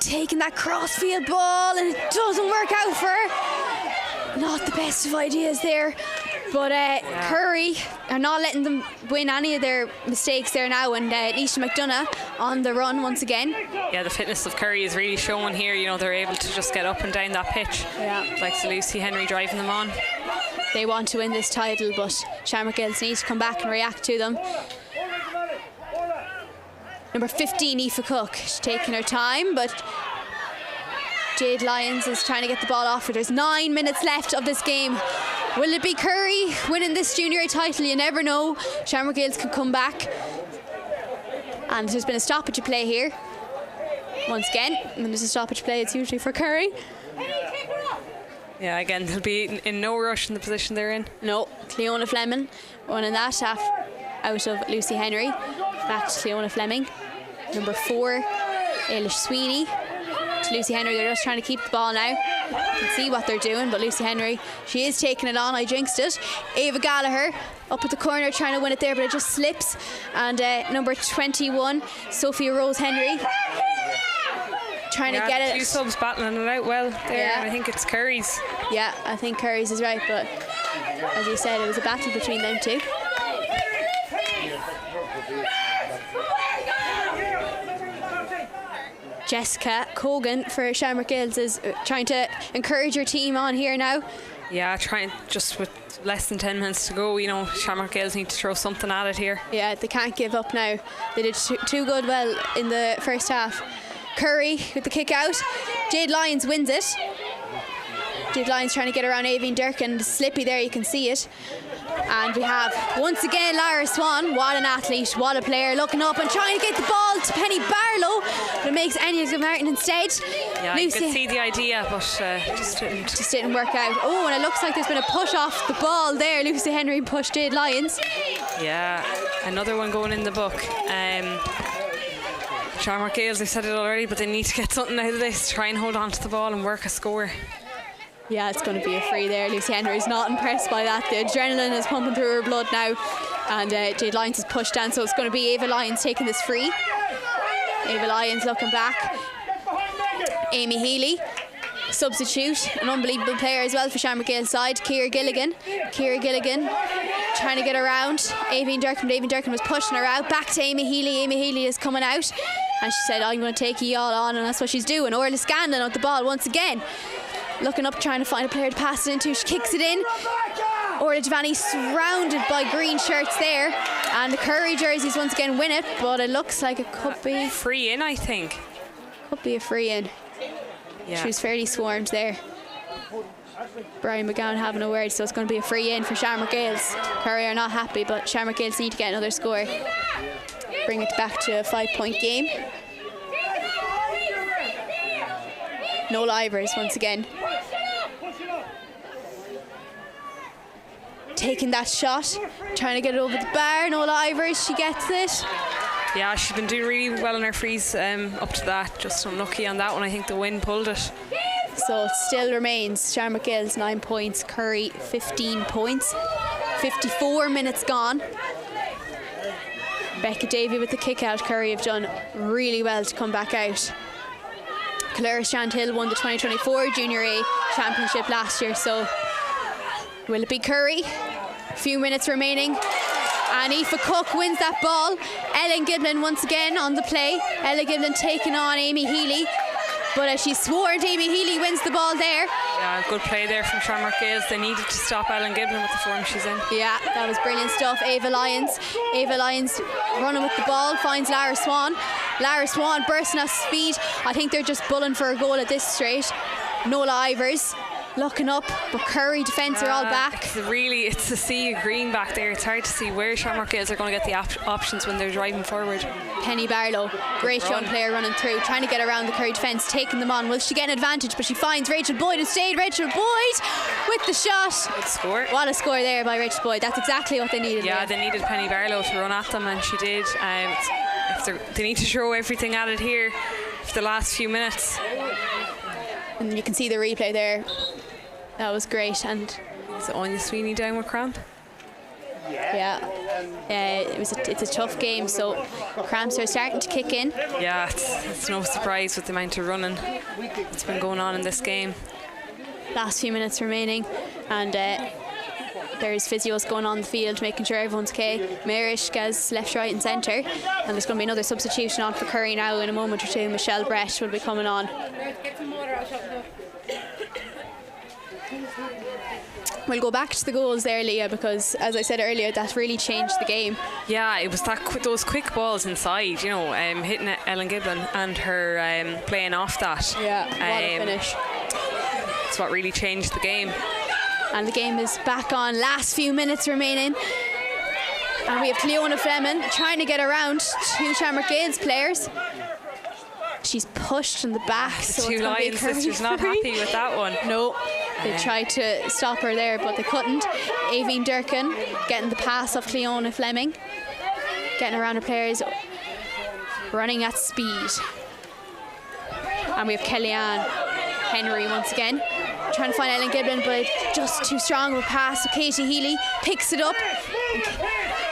I: taking that crossfield ball, and it doesn't work out for her. Not the best of ideas there But Curry are not letting them win any of their mistakes there now, and Nisha McDonough on the run once again.
G: Yeah, the fitness of Curry is really showing here. You know, they're able to just get up and down that pitch.
I: Yeah.
G: Like Lucy Henry driving them on.
I: They want to win this title, but Shamrock Gales need to come back and react to them. Number 15, Aoife Cook, she's taking her time, but Jade Lyons is trying to get the ball off her. There's 9 minutes left of this game. Will it be Curry winning this junior A title? You never know. Shamrock Gales can come back. And there's been a stoppage play here. Once again, when there's a stoppage play, it's usually for Curry.
G: Yeah, again, they'll be in no rush in the position they're in.
I: No, Cleona Fleming running that out of Lucy Henry. Back to Cleona Fleming. Number 4, Ailish Sweeney. To Lucy Henry, they're just trying to keep the ball now. You can see what they're doing, but Lucy Henry, she is taking it on. I jinxed it. Ava Gallagher up at the corner trying to win it there, but it just slips. And number 21, Sophia Rose Henry, trying to get it.
G: Two subs battling it out well there.
I: Yeah.
G: I think it's Curry's.
I: Yeah, I think Curry's is right, but as you said, it was a battle between them two. Jessica Cogan for Shamrock Gales is trying to encourage her team on here now.
G: Yeah, trying just with less than 10 minutes to go, you know, Shamrock Gales need to throw something at it here.
I: Yeah, they can't give up now. They did too good well in the first half. Curry with the kick out. Jade Lyons wins it. Jade Lyons trying to get around Aoibhinn Durkin. Slippy there, you can see it. And we have once again Lara Swan. What an athlete, what a player, looking up and trying to get the ball to Penny Barlow, but it makes Enya Martin instead.
G: Yeah, you could see the idea, but just
I: didn't work out. Oh, and it looks like there's been a push off the ball there. Lucy Henry pushed Jade Lyons.
G: Yeah, another one going in the book. Shamrock Gales, I said it already, but they need to get something out of this, try and hold on to the ball and work a score.
I: Yeah, it's going to be a free there. Lucy Henry's not impressed by that. The adrenaline is pumping through her blood now, and Jade Lyons is pushed down, so it's going to be Ava Lyons taking this free. Ava Lyons looking back. Amy Healy, substitute, an unbelievable player as well for Shamrock Gales side. Ciara Gilligan trying to get around Aoibhinn Durkin, but Aoibhinn Durkin was pushing her out. Back to Amy Healy. Amy Healy is coming out, and she said, I'm going to take you all on, and that's what she's doing. Orla Scanlon on the ball once again, looking up, trying to find a player to pass it into. She kicks it in. Orla Giovanni surrounded by green shirts there, and the Curry jerseys once again win it, but it looks like it could be
G: free in, I think.
I: Could be a free in.
G: Yeah.
I: She was fairly swarmed there. Brian McGowan having a word, so it's going to be a free in for Shamrock Gales. Curry are not happy, but Shamrock Gales need to get another score. Bring it back to a 5-point game. Noel Ivers once again. Taking that shot, trying to get it over the bar. Noel Ivers, she gets it.
G: Yeah, she's been doing really well in her frees up to that. Just unlucky on that one. I think the wind pulled it.
I: So it still remains Shamrock Gales 9 points, Curry 15 points. 54 minutes gone. Becca Davey with the kick out. Curry have done really well to come back out. Clara Strandhill won the 2024 Junior A Championship last year, so will it be Curry? A few minutes remaining, and Aoife Cook wins that ball. Ellen Giblin once again on the play. Ellen Giblin taking on Amy Healy, but as she's swarmed, Amy Healy wins the ball there.
G: Yeah, good play there from Shamrock Gales. They needed to stop Ellen Giblin with the form she's in.
I: Yeah, that was brilliant stuff. Ava Lyons running with the ball, finds Lara Swan. Lara Swan bursting at speed. I think they're just bulling for a goal at this straight. Nola Ivers looking up, but Curry defence are all back.
G: It's a sea of green back there. It's hard to see where Shamrock Gales are going to get the options when they're driving forward.
I: Penny Barlow, great young player running through, trying to get around the Curry defence, taking them on. Will she get an advantage? But she finds Rachel Boyd instead. Rachel Boyd with the shot.
G: Good score.
I: What a score there by Rachel Boyd. That's exactly what they needed.
G: Yeah,
I: there.
G: they needed Penny Barlow to run at them, and she did. They need to throw everything at it here for the last few minutes.
I: And you can see the replay there. That was great. And
G: is it Anya Sweeney down with cramp?
I: Yeah, it's a tough game, so cramps are starting to kick in.
G: Yeah, it's no surprise with the amount of running that's been going on in this game.
I: Last few minutes remaining, and There's physios going on the field, making sure everyone's okay. Marish, Gaz, left, right and centre. And there's going to be another substitution on for Curry now in a moment or two. Michelle Brett will be coming on. We'll go back to the goals there, Leah, because as I said earlier, that really changed the game.
G: Yeah, it was those quick balls inside, hitting Ellen Giblin and her playing off that.
I: Yeah, what a finish.
G: It's what really changed the game.
I: And the game is back on, last few minutes remaining. And we have Cleona Fleming trying to get around two Shamrock Gales players. She's pushed in the back.
G: The
I: so
G: two Lion sisters not happy with that one.
I: No, they tried to stop her there, but they couldn't. Aveen Durkin getting the pass off Cleona Fleming. Getting around her players, running at speed. And we have Kellyanne Henry once again. Trying to find Ellen Giblin, but just too strong of a pass. So Katie Healy picks it up.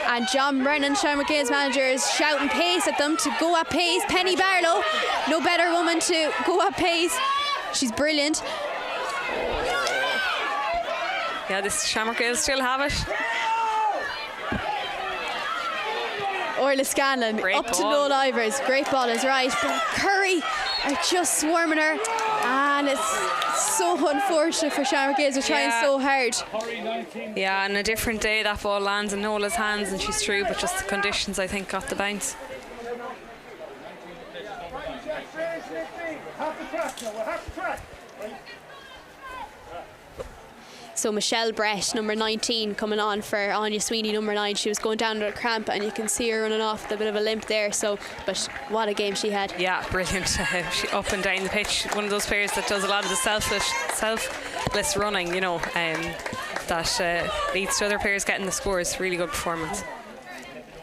I: And John Brennan, Shamrock Gales manager, is shouting pace at them to go at pace. Penny Barlow, no better woman to go at pace. She's brilliant.
G: Yeah, this Shamrock Gales still have it.
I: Orla Scanlon up to Noel Ivers. Great ball is right, but Curry are just swarming her, and it's so unfortunate for Shamrock Gales. They're trying so hard.
G: Yeah, on a different day that ball lands in Nola's hands and she's through, but just the conditions I think got the bounce.
I: So Michelle Brett, number 19, coming on for Anya Sweeney, number 9. She was going down with a cramp, and you can see her running off with a bit of a limp there. So, but what a game she had.
G: Yeah, brilliant. She up and down the pitch. One of those players that does a lot of the selfless running, that leads to other players getting the scores. Really good performance.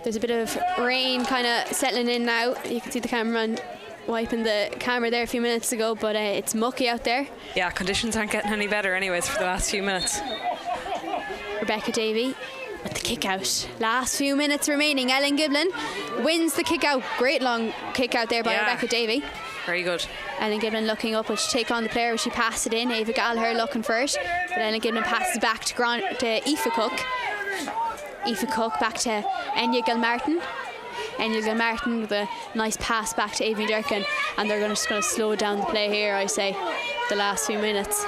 I: There's a bit of rain kind of settling in now. You can see the cameraman wiping the camera there a few minutes ago, but it's mucky out there.
G: Yeah, conditions aren't getting any better anyways for the last few minutes.
I: Rebecca Davey with the kick out. Last few minutes remaining. Ellen Giblin wins the kick out. Great long kick out there by Rebecca Davey.
G: Very good.
I: Ellen Giblin looking up, will she take on the player? Will she pass it in? Ava Gallagher looking for it, but Ellen Giblin passes back to Aoife Cook. Aoife Cook back to Enya Gilmartin. Enya Gilmartin with a nice pass back to Aveen Durkin, and they're just going to slow down the play here, I say, the last few minutes.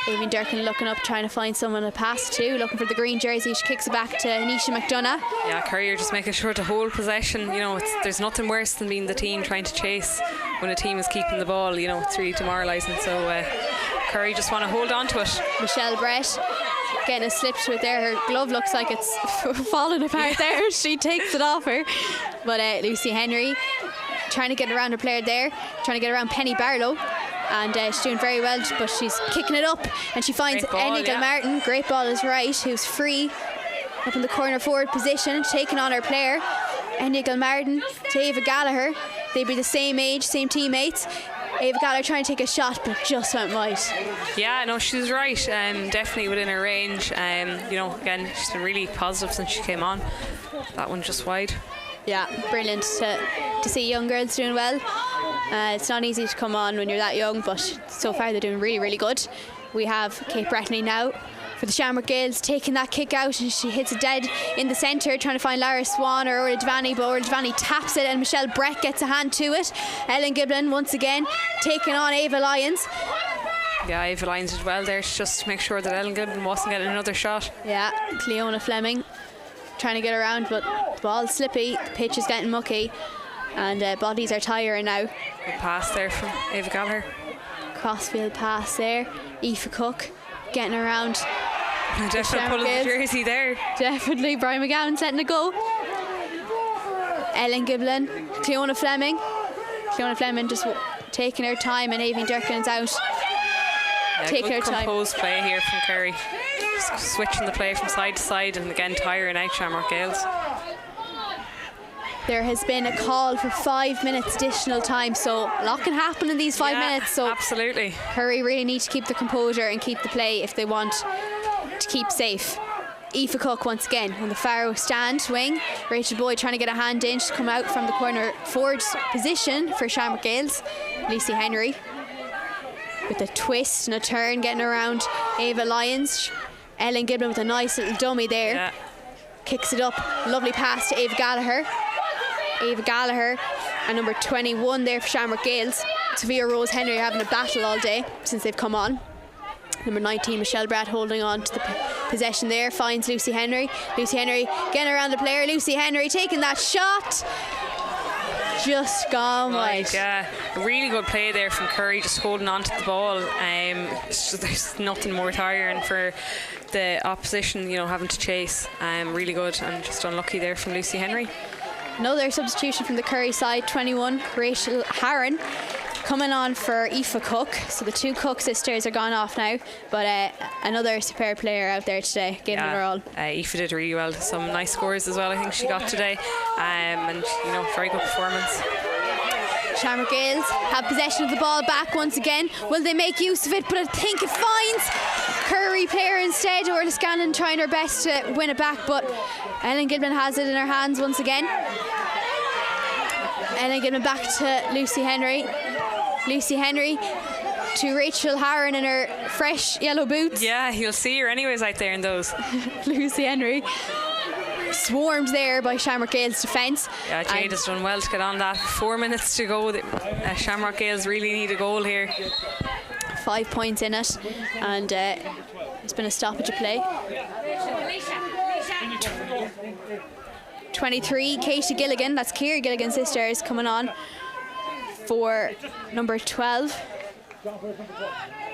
I: Aveen Durkin looking up, trying to find someone to pass to, looking for the green jersey. She kicks it back to Anisha McDonough.
G: Yeah, Curry are just making sure to hold possession. There's nothing worse than being the team trying to chase when a team is keeping the ball. It's really demoralising. So Curry just want to hold on to it.
I: Michelle Brett getting a slip to it there. Her glove looks like it's falling apart there. She takes it off her. But Lucy Henry trying to get around her player there, trying to get around Penny Barlow. And she's doing very well, but she's kicking it up, and she finds Enya Gilmartin. Great ball is right, who's free up in the corner forward position, taking on her player. Enya Gilmartin to Ava Gallagher. They'd be the same age, same teammates. Ava Gallagher trying to take a shot, but just went wide.
G: Yeah, no, she's right. Definitely within her range. Again, she's been really positive since she came on. That one just wide.
I: Yeah, brilliant to see young girls doing well. It's not easy to come on when you're that young, but so far they're doing really, really good. We have Kate Brettany now for the Shamrock Gales, taking that kick out, and she hits it dead in the centre, trying to find Lara Swan or Orla Devaney, but Orla Devaney taps it, and Michelle Brett gets a hand to it. Ellen Giblin once again taking on Ava Lyons.
G: Yeah, Ava Lyons did well there, just to make sure that Ellen Giblin wasn't getting another shot.
I: Yeah, Cleona Fleming trying to get around, but the ball's slippy, the pitch is getting mucky, and bodies are tiring now.
G: Good pass there from Ava Gallagher.
I: Crossfield pass there. Aoife Cook getting around.
G: Definitely pulling the jersey there.
I: Definitely. Brian McGowan letting it go. Ellen Giblin, Cleona Fleming. Cleona Fleming just taking her time, and Aveen Durkin's out.
G: Yeah,
I: taking her time.
G: Composed play here from Kerry. Just switching the play from side to side, and again tiring out Shamrock Gales.
I: There has been a call for 5 minutes additional time, so a lot can happen in these 5 minutes. So
G: absolutely.
I: Curry really need to keep the composure and keep the play if they want to keep safe. Aoife Cook once again on the far stand wing. Rachel Boyd trying to get a hand in. She's come out from the corner forward position for Shamrock Gales. Lucy Henry with a twist and a turn getting around Ava Lyons. Ellen Giblin with a nice little dummy there.
G: Yeah.
I: Kicks it up. Lovely pass to Ava Gallagher. Ava Gallagher and number 21 there for Shamrock Gales. Sophia Rose Henry are having a battle all day since they've come on. Number 19 Michelle Bratt holding on to the possession there, finds Lucy Henry. Lucy Henry getting around the player. Lucy Henry taking that shot. Just gone wide.
G: Yeah, a really good play there from Curry, just holding on to the ball. There's nothing more tiring for the opposition, having to chase. Really good, and just unlucky there from Lucy Henry.
I: Another substitution from the Curry side, 21 Rachel Harron coming on for Aoife Cook. So the two Cook sisters are gone off now, but another superb player out there today, giving it her all.
G: Aoife did really well. Some nice scores as well, I think she got today, and very good performance.
I: Shamrock Gales have possession of the ball back once again. Will they make use of it? But I think it finds Curry player instead. Orla Scanlon trying her best to win it back, but Ellen Giblin has it in her hands once again. Ellen Giblin back to Lucy Henry. Lucy Henry to Rachel Harron in her fresh yellow boots.
G: Yeah, you'll see her anyways out there in those.
I: Lucy Henry swarmed there by Shamrock Gales defence.
G: Yeah, Jade has done well to get on that. 4 minutes to go. Shamrock Gales really need a goal here.
I: 5 points in it, and it's been a stoppage of play. 23 Katie Gilligan, that's Ciara Gilligan's sisters, coming on for number 12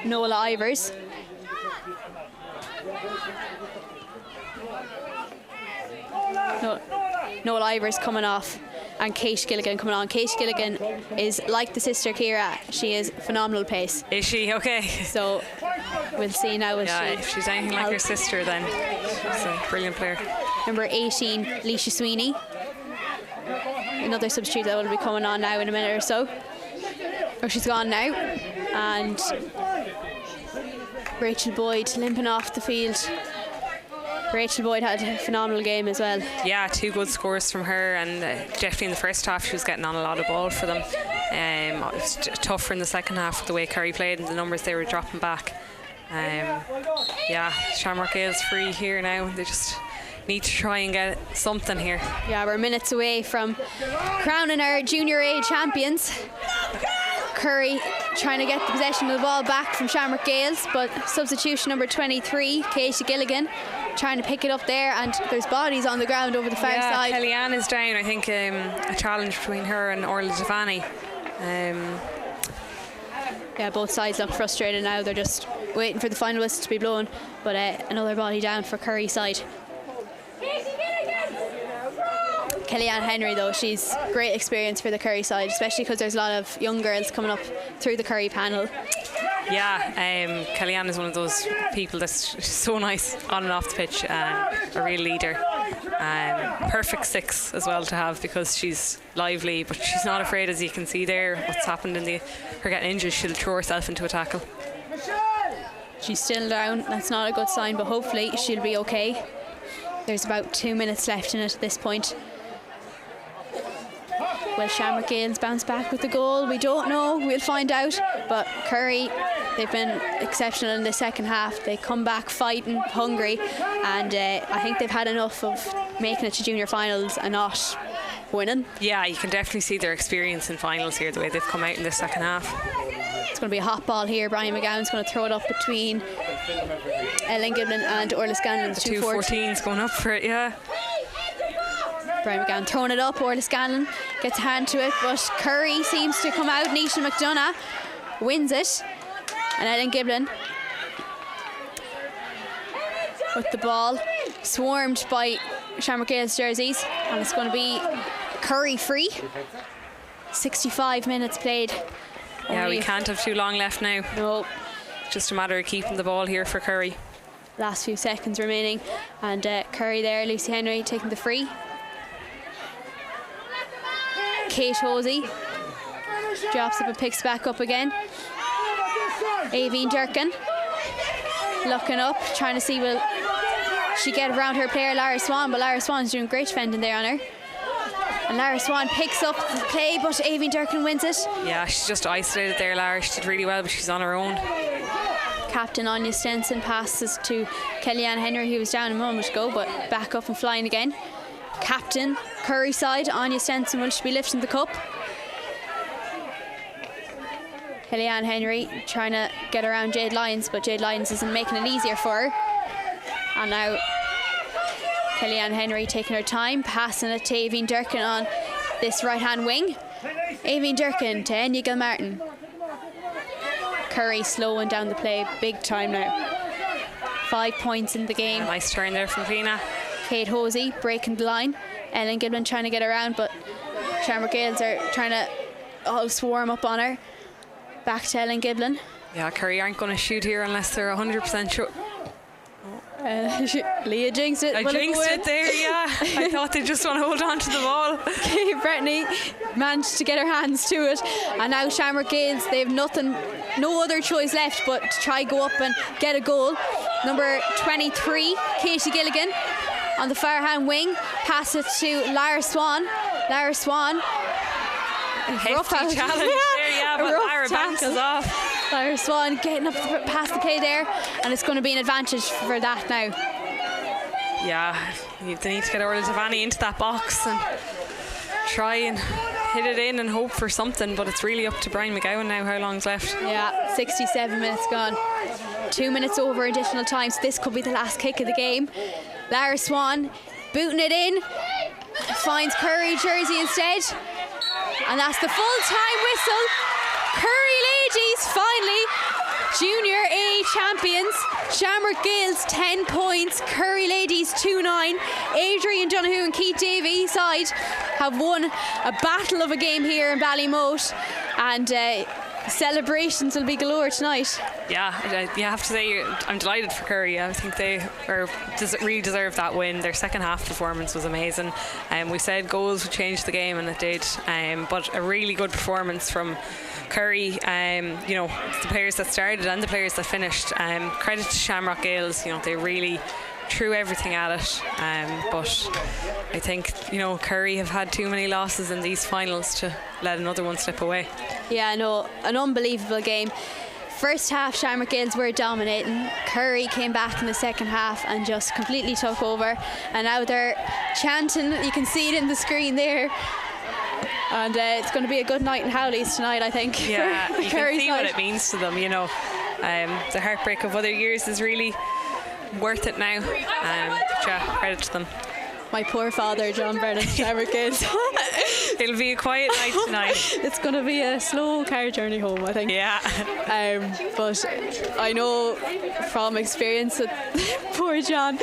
I: Nola Ivers. Noel Ivers coming off and Kate Gilligan coming on. Kate Gilligan is like the sister Ciara, she is phenomenal pace.
G: Is she? Okay.
I: So we'll see now.
G: If she's anything like her sister, then she's a brilliant player.
I: Number 18 Leisha Sweeney, another substitute that will be coming on now in a minute or so. Oh, she's gone now. And Rachel Boyd limping off the field. Rachel Boyd had a phenomenal game as well.
G: Yeah, 2 good scores from her, and definitely in the first half she was getting on a lot of ball for them. It was tougher in the second half with the way Kerry played and the numbers they were dropping back. Shamrock Gales free here now. They just need to try and get something here.
I: Yeah, we're minutes away from crowning our Junior A champions. Curry trying to get the possession of the ball back from Shamrock Gales, but substitution number 23 Katie Gilligan trying to pick it up there, and there's bodies on the ground over the far side.
G: Kellyanne is down. I think a challenge between her and Orla Giovanni.
I: Both sides look frustrated now. They're just waiting for the final whistle to be blown, but another body down for Curry side. Kellyanne Henry, though, she's great experience for the Curry side, especially because there's a lot of young girls coming up through the Curry panel.
G: Yeah, Kellyanne is one of those people that's so nice on and off the pitch, a real leader. Perfect 6 as well to have, because she's lively, but she's not afraid, as you can see there. What's happened in her getting injured, she'll throw herself into a tackle.
I: She's still down. That's not a good sign, but hopefully she'll be okay. There's about 2 minutes left in it at this point. Will Shamrock Gales bounce back with the goal? We don't know. We'll find out. But Curry, they've been exceptional in the second half. They come back fighting, hungry, and I think they've had enough of making it to junior finals and not winning.
G: Yeah, you can definitely see their experience in finals here, the way they've come out in the second half.
I: It's going to be a hot ball here. Brian McGowan's going to throw it up between Ellen Giblin and Orla Scanlon.
G: The 2-14's going up for it, yeah.
I: Brian McGowan throwing it up. Orla Scanlon gets a hand to it, but Curry seems to come out. Nisha McDonough wins it, and Ellen Giblin with the ball, swarmed by Shamrock Gales jerseys, and it's going to be Curry free. 65 minutes played.
G: Yeah, we can't have too long left now.
I: No.
G: Just a matter of keeping the ball here for Curry.
I: Last few seconds remaining, and Curry there, Lucy Henry taking the free. Kate Hosey drops up and picks back up again. Aveen Durkin looking up, trying to see will she get around her player Lara Swan, but Lara Swan's doing great defending there on her. And Lara Swan picks up the play, but Aveen Durkin wins it.
G: Yeah, she's just isolated there, Lara. She did really well, but she's on her own.
I: captain Anya Stenson passes to Kellyanne Henry, who was down a moment ago, but back up and flying again. Captain Curry side, Anya Stenson will be lifting the cup. Kellyanne Henry trying to get around Jade Lyons, but Jade Lyons isn't making it easier for her. And now Kellyanne Henry taking her time, passing it to Aoibhinn Durkin on this right-hand wing. Aoibhinn Durkin to Enya Gilmartin. Curry slowing down the play big time now. 5 points in the game.
G: Nice turn there from Fiona.
I: Kate Hosey breaking the line. Ellen Giblin trying to get around, but Shamrock Gales are trying to all swarm up on her. Back to Ellen Giblin.
G: Yeah, Curry aren't going to shoot here unless they're 100% sure.
I: Leah jinxed it.
G: I jinxed it there, yeah. I thought they just want to hold on to the ball.
I: Kate Bretney managed to get her hands to it, and now Shamrock Gales, they have no other choice left but to try go up and get a goal. Number 23, Katie Gilligan, on the far hand wing, pass it to Lara Swan. Lara Swan,
G: Hefty challenge there, yeah, but Lara bounces off.
I: Lara Swan getting up past the play there, and it's going to be an advantage for that now.
G: Yeah, they need to get Orla Devaney into that box and try and hit it in and hope for something, but it's really up to Brian McGowan now how long's left.
I: Yeah, 67 minutes gone. 2 minutes over additional time, so this could be the last kick of the game. Lara Swan booting it in, finds Curry jersey instead, and that's the full-time whistle. Curry ladies finally Junior A champions. Shamrock Gales 10 points, Curry ladies 2-9. Adrian Donoghue and Keith Davey side have won a battle of a game here in Ballymote, and celebrations will be galore tonight.
G: Yeah, you have to say I'm delighted for Curry. I think they really deserve that win. Their second half performance was amazing. We said goals would change the game, and it did. But a really good performance from Curry. The players that started and the players that finished. Credit to Shamrock Gales. They really threw everything at it, but I think Curry have had too many losses in these finals to let another one slip away.
I: Yeah, no, an unbelievable game. First half, Shamrock Gales were dominating. Curry came back in the second half and just completely took over, and now they're chanting. You can see it in the screen there. And it's going to be a good night in Howley's tonight, I think.
G: Yeah, you can see
I: side.
G: what it means to them. The heartbreak of other years is really worth it now. Credit to them.
I: My poor father, John Brennan, Shamrock Gales.
G: It'll be a quiet night tonight.
I: It's going to be a slow car journey home, I think.
G: Yeah.
I: But I know from experience with poor John,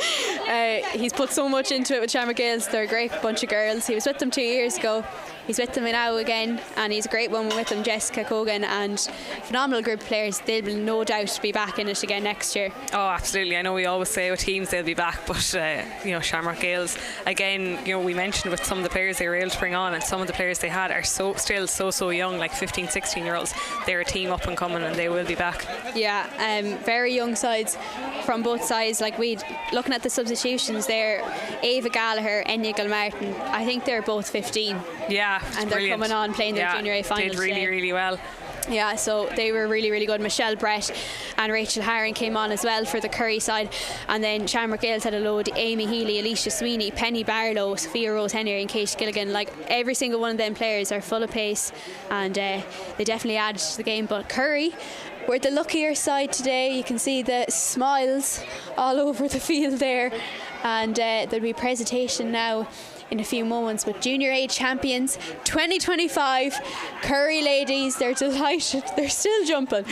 I: he's put so much into it with Shamrock Gales. They're a great bunch of girls. He was with them 2 years ago. He's with them now again, and he's a great woman with them, Jessica Cogan, and phenomenal group of players. They'll no doubt be back in it again next year.
G: Oh, absolutely. I know we always say with teams they'll be back, but Shamrock Gales, again, we mentioned with some of the players they were able to bring on, and some of the players they had are still so young, like 15, 16 year olds. They're a team up and coming, and they will be back.
I: Yeah, very young sides from both sides. Like looking at the substitutions there, Ava Gallagher, Enya Gilmartin, I think they're both 15.
G: Yeah,
I: and they're
G: brilliant.
I: coming on playing their junior A finals.
G: Did really, really well.
I: Yeah, so they were really, really good. Michelle Brett and Rachel Herring came on as well for the Curry side, and then Shamrock Gales had a load: Amy Healy, Alicia Sweeney, Penny Barlow, Sophia Rose Henry and Kate Gilligan. Like, every single one of them players are full of pace, and they definitely added to the game. But Curry were the luckier side today. You can see the smiles all over the field there, and there'll be a presentation now in a few moments. But Junior A champions 2025, Curry ladies, they're delighted, they're still jumping.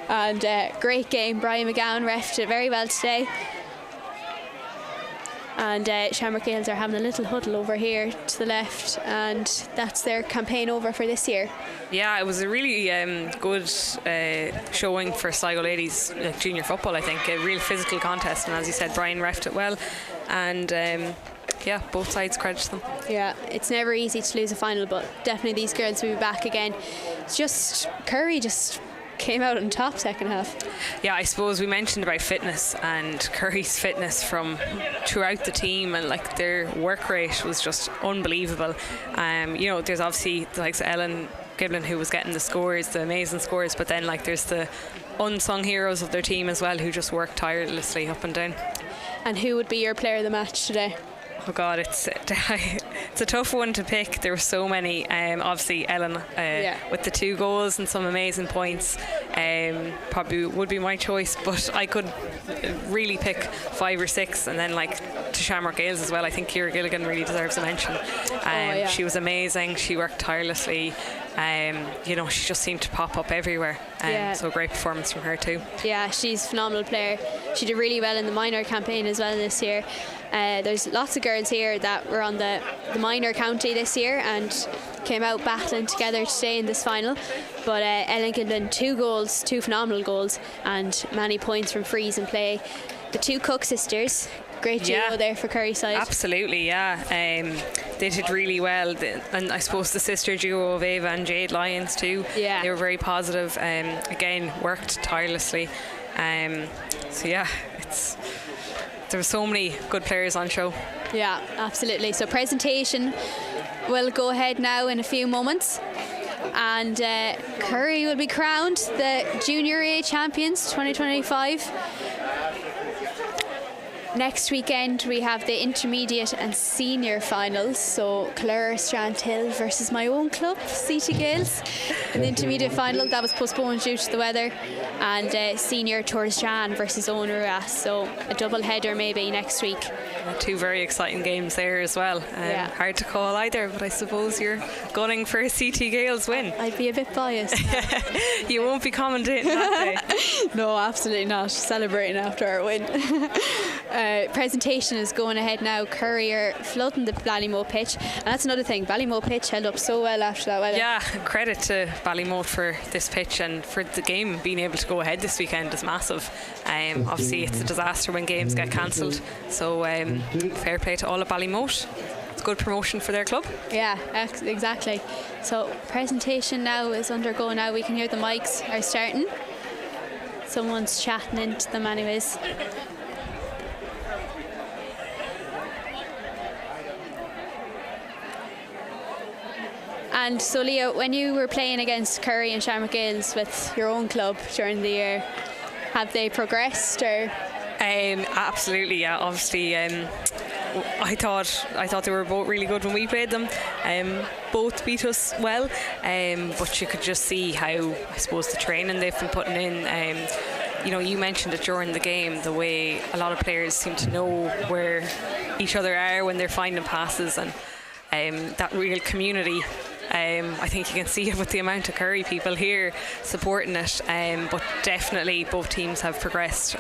I: And great game. Brian McGowan refed it very well today. And Shamrock Gales are having a little huddle over here to the left, and that's their campaign over for this year.
G: Yeah, it was a really good showing for SLGO ladies junior football. I think a real physical contest, and as you said, Brian refed it well, and both sides credit to them. Yeah,
I: it's never easy to lose a final, but definitely these girls will be back again. It's just Curry just came out on top second half.
G: Yeah, I suppose we mentioned about fitness, and Curry's fitness from throughout the team, and like their work rate was just unbelievable. There's obviously the likes of Ellen Giblin who was getting the scores, the amazing scores, but then like there's the unsung heroes of their team as well, who just work tirelessly up and down.
I: And who would be your player of the match today?
G: Oh God, it's a tough one to pick. There were so many. Obviously Ellen with the 2 goals and some amazing points probably would be my choice, but I could really pick 5 or 6, and then like to Shamrock Gales as well. I think Ciara Gilligan really deserves a mention. She was amazing. She worked tirelessly. She just seemed to pop up everywhere. So great performance from her too. Yeah,
I: she's a phenomenal player. She did really well in the minor campaign as well this year. There's lots of girls here that were on the minor county this year and came out battling together to stay in this final. But Ellen Gilligan, 2 goals, 2 phenomenal goals, and many points from frees and play. The 2 Cook sisters, great duo there for Curry side.
G: Absolutely, yeah. They did really well, and I suppose the sister duo of Ava and Jade Lyons too. Yeah, they were very positive. Again, worked tirelessly. There were so many good players on show.
I: Yeah, absolutely. So presentation will go ahead now in a few moments, and Curry will be crowned the Junior A champions 2025. Next weekend we have the intermediate and senior finals, so Clare Strandhill versus my own club, CT Gales, in the intermediate final. That was postponed due to the weather, and senior Torsjan versus Onuras, so a double header maybe next week.
G: 2 very exciting games there as well. Hard to call either, but I suppose you're gunning for a CT Gales win.
I: I'd be a bit biased.
G: You won't be commentating that day.
I: No, absolutely not. Celebrating after our win. Presentation is going ahead now. Curry are flooding the Ballymote pitch, and that's another thing. Ballymote pitch held up so well after that weather.
G: Yeah, credit to Ballymote for this pitch, and for the game being able to go ahead this weekend is massive. Obviously it's a disaster when games get cancelled, so fair play to all of Ballymote. It's good promotion for their club.
I: Yeah, exactly. So presentation now is undergoing now. We can hear the mics are starting. Someone's chatting into them anyways. And so Leah, when you were playing against Curry and Shamrock Gales with your own club during the year, have they progressed or?
G: Absolutely, yeah. Obviously, I thought they were both really good when we played them. Both beat us well, but you could just see how, I suppose, the training they've been putting in. You mentioned it during the game, the way a lot of players seem to know where each other are when they're finding passes, and that real community. I think you can see it with the amount of Curry people here supporting it, but definitely both teams have progressed.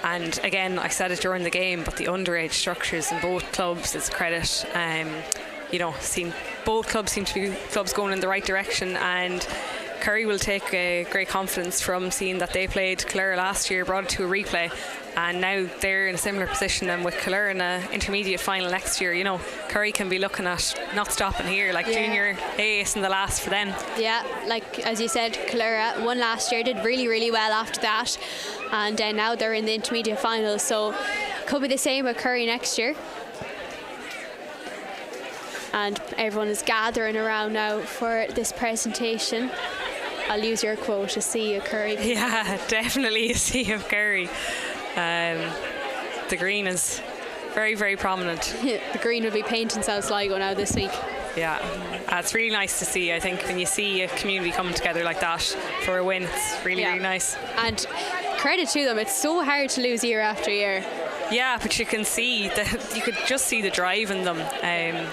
G: And again, I said it during the game, but the underage structures in both clubs is a credit. Both clubs seem to be clubs going in the right direction, and Curry will take great confidence from seeing that they played Clare last year, brought it to a replay, and now they're in a similar position, and with Clare in an intermediate final next year, Curry can be looking at not stopping here, like Junior A isn't the last for them. Yeah, like as you said, Clare won last year, did really, really well after that, and now they're in the intermediate final, so could be the same with Curry next year. And everyone is gathering around now for this presentation. I'll use your quote, a sea of Curry. Yeah, definitely a sea of Curry. The green is very, very prominent. The green will be painting South Sligo now this week. Yeah, it's really nice to see. I think when you see a community coming together like that for a win, it's really, really nice. And credit to them, it's so hard to lose year after year. Yeah, but you can see that, you could just see the drive in them.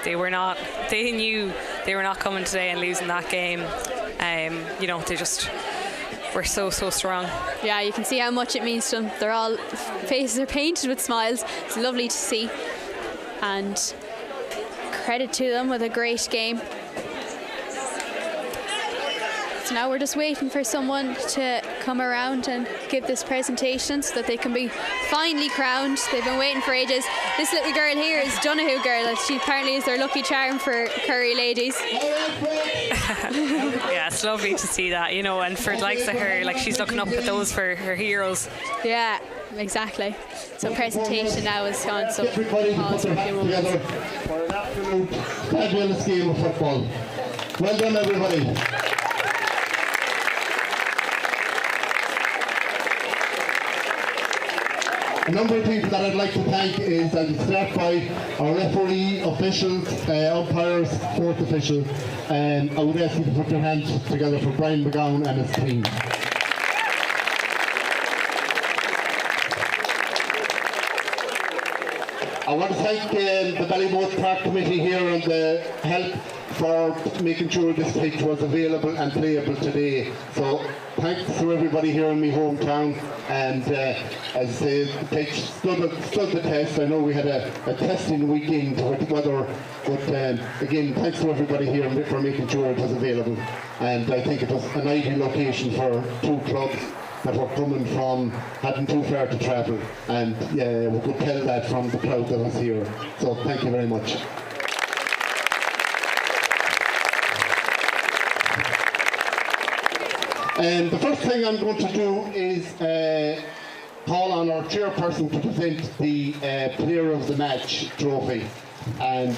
G: They knew they were not coming today and losing that game. They just were so strong. Yeah, you can see how much it means to them. They're all faces are painted with smiles. It's lovely to see, and credit to them with a great game. So now we're just waiting for someone to come around and give this presentation so that they can be finally crowned. They've been waiting for ages. This little girl here is Donoghue girl. She apparently is their lucky charm for Curry ladies. Yeah, it's lovely to see that, and for the likes of her, like, she's looking up at those for her heroes. Yeah, exactly. So presentation now is gone, so pause for a few moments.
J: For an absolute fabulous game of football. Well done, everybody. A number of people that I'd like to thank is, I will start by our referee, officials, umpires, fourth official. I would ask you to put your hands together for Brian McGowan and his team. I want to thank the Ballymote Park Committee here and the help for making sure this pitch was available and playable today. So thanks to everybody here in my hometown, and as I say, the pitch stood the test. I know we had a testing weekend with weather, but again, thanks to everybody here for making sure it was available. And I think it was an ideal location for two clubs that were coming from, hadn't too far to travel, and yeah, we could tell that from the crowd that was here. So thank you very much. And the first thing I'm going to do is call on our chairperson to present the Player of the Match trophy. And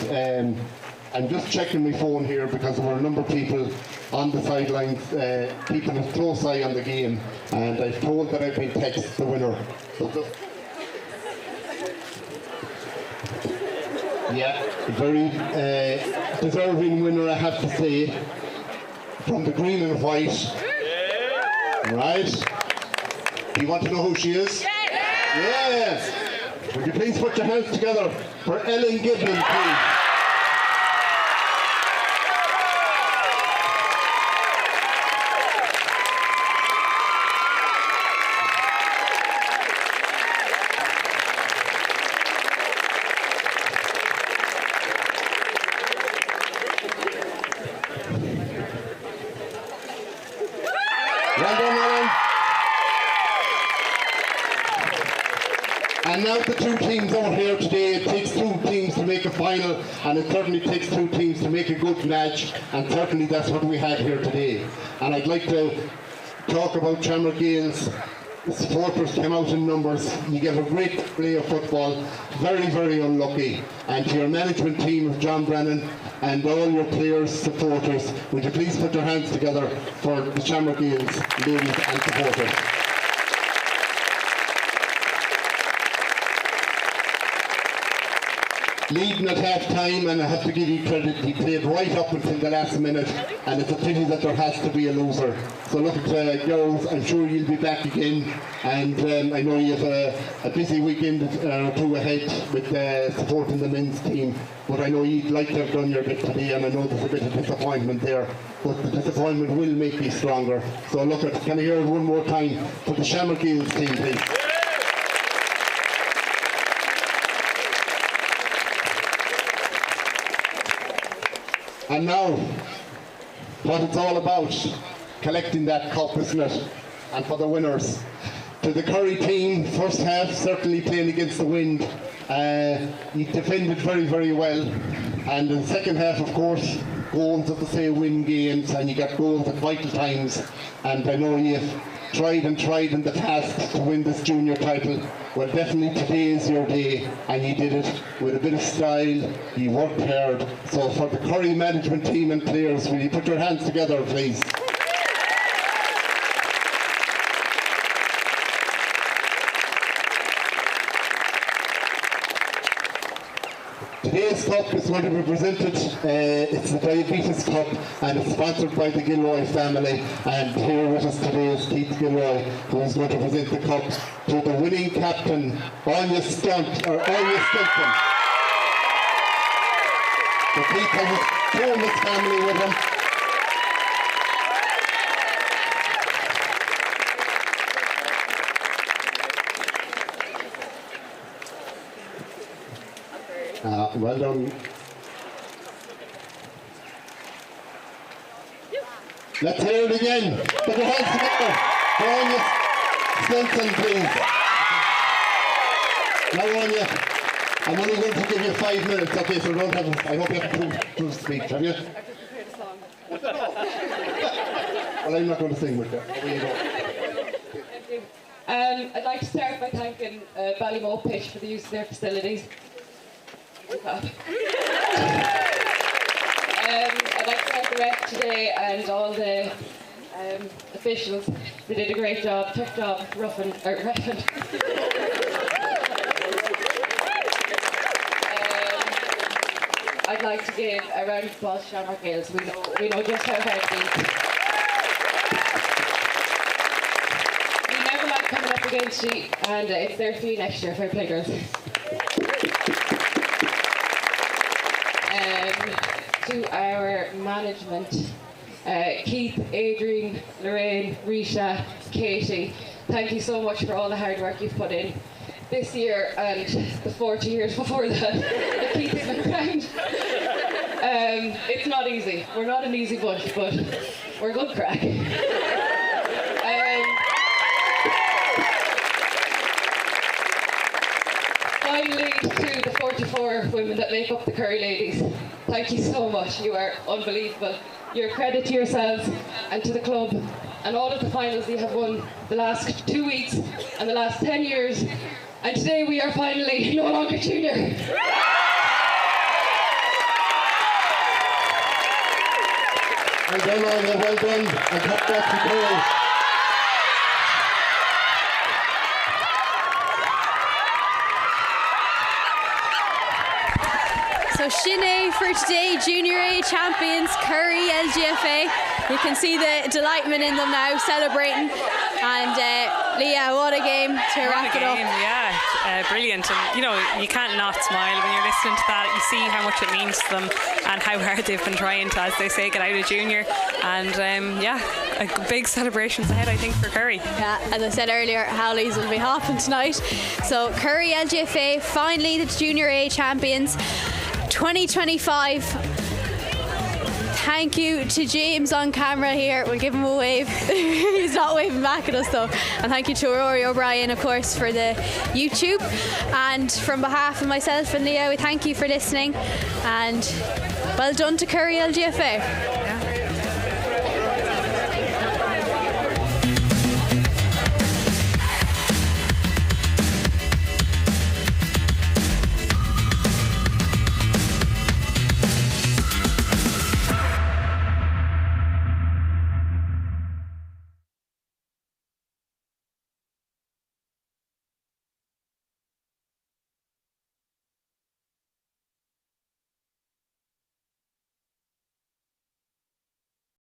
J: I'm just checking my phone here because there were a number of people on the sidelines keeping a close eye on the game, and I've told that I've been texted the winner. So yeah, a very deserving winner, I have to say, from the green and white. Right? Do you want to know who she is? Yes! Would you please put your hands together for Ellen Giblin, please? And now the two teams out here today, it takes two teams to make a final, and it certainly takes two teams to make a good match, and certainly that's what we had here today. And I'd like to talk about Shamrock Gales. The supporters came out in numbers. You get a great play of football, very, very unlucky. And to your management team of John Brennan and all your players, supporters, would you please put your hands together for the Shamrock Gales ladies and supporters. Leading at half time, and I have to give you credit, he played right up until the last minute, and it's a pity that there has to be a loser. So look at girls, I'm sure you'll be back again, and I know you have a busy weekend or two ahead with supporting the men's team, but I know you'd like to have done your bit today, and I know there's a bit of disappointment there, but the disappointment will make you stronger. So look at, can I hear it one more time for the Shamrock Gales team, please? And now, what it's all about, collecting that cup, isn't it? And for the winners. To the Curry team, first half, certainly playing against the wind. You defended very, very well. And in the second half, of course, goals, as I say, win games, and you got goals at vital times. And I know you've tried in the past to win this junior title. Well, definitely today is your day, and you did it with a bit of style. You worked hard. So for the Curry management team and players, will you put your hands together, please? Today's cup is going to be presented, it's the Diabetes Cup, and it's sponsored by the Gilroy family, and here with us today is Keith Gilroy, who is going to present the cup to the winning captain, Anya Stunton. So Keith has his whole family with him. Well done. Let's hear it again. Put your hands together. Anya Stunton, please. Now, Anya, I'm only going to give you 5 minutes, okay, so don't have, I hope you have to speak, have you? Well, I'm not going to sing with you. Away you go.
K: I'd like to start by thanking Ballymote Pitch for the use of their facilities. I'd like to thank the ref today and all the officials. They did a great job, tough job, reffing. I'd like to give a round of applause to Shamrock Gales. We know just how hard it is. We never like coming up against you, and it's there for you next year. Fair play, girls. To our management, Keith, Adrian, Lorraine, Risha, Katie, thank you so much for all the hard work you've put in this year and the 40 years before that Keith has been around. It's not easy. We're not an easy bunch, but we're good crack. Finally, to the 44 women that make up the Curry Ladies, thank you so much. You are unbelievable. You're a credit to yourselves and to the club and all of the finals you have won the last 2 weeks and the last 10 years. And today we are finally no longer junior.
J: Well done, Anya, well done. And congrats to Curry.
I: So Shinné for today, Junior A champions, Curry LGFA. You can see the delightment in them now, celebrating. And Leah, what a game to wrap it up.
G: Yeah, brilliant. And you can't not smile when you're listening to that. You see how much it means to them and how hard they've been trying to, as they say, get out of junior. And a big celebrations ahead, I think, for Curry.
I: Yeah, as I said earlier, Howleys will be hopping tonight. So Curry LGFA, finally the Junior A champions 2025. Thank you to James on camera here. We'll give him a wave. He's not waving back at us though. And thank you to Rory O'Brien, of course, for the YouTube. And from behalf of myself and Leah, we thank you for listening. And well done to Curry LGFA.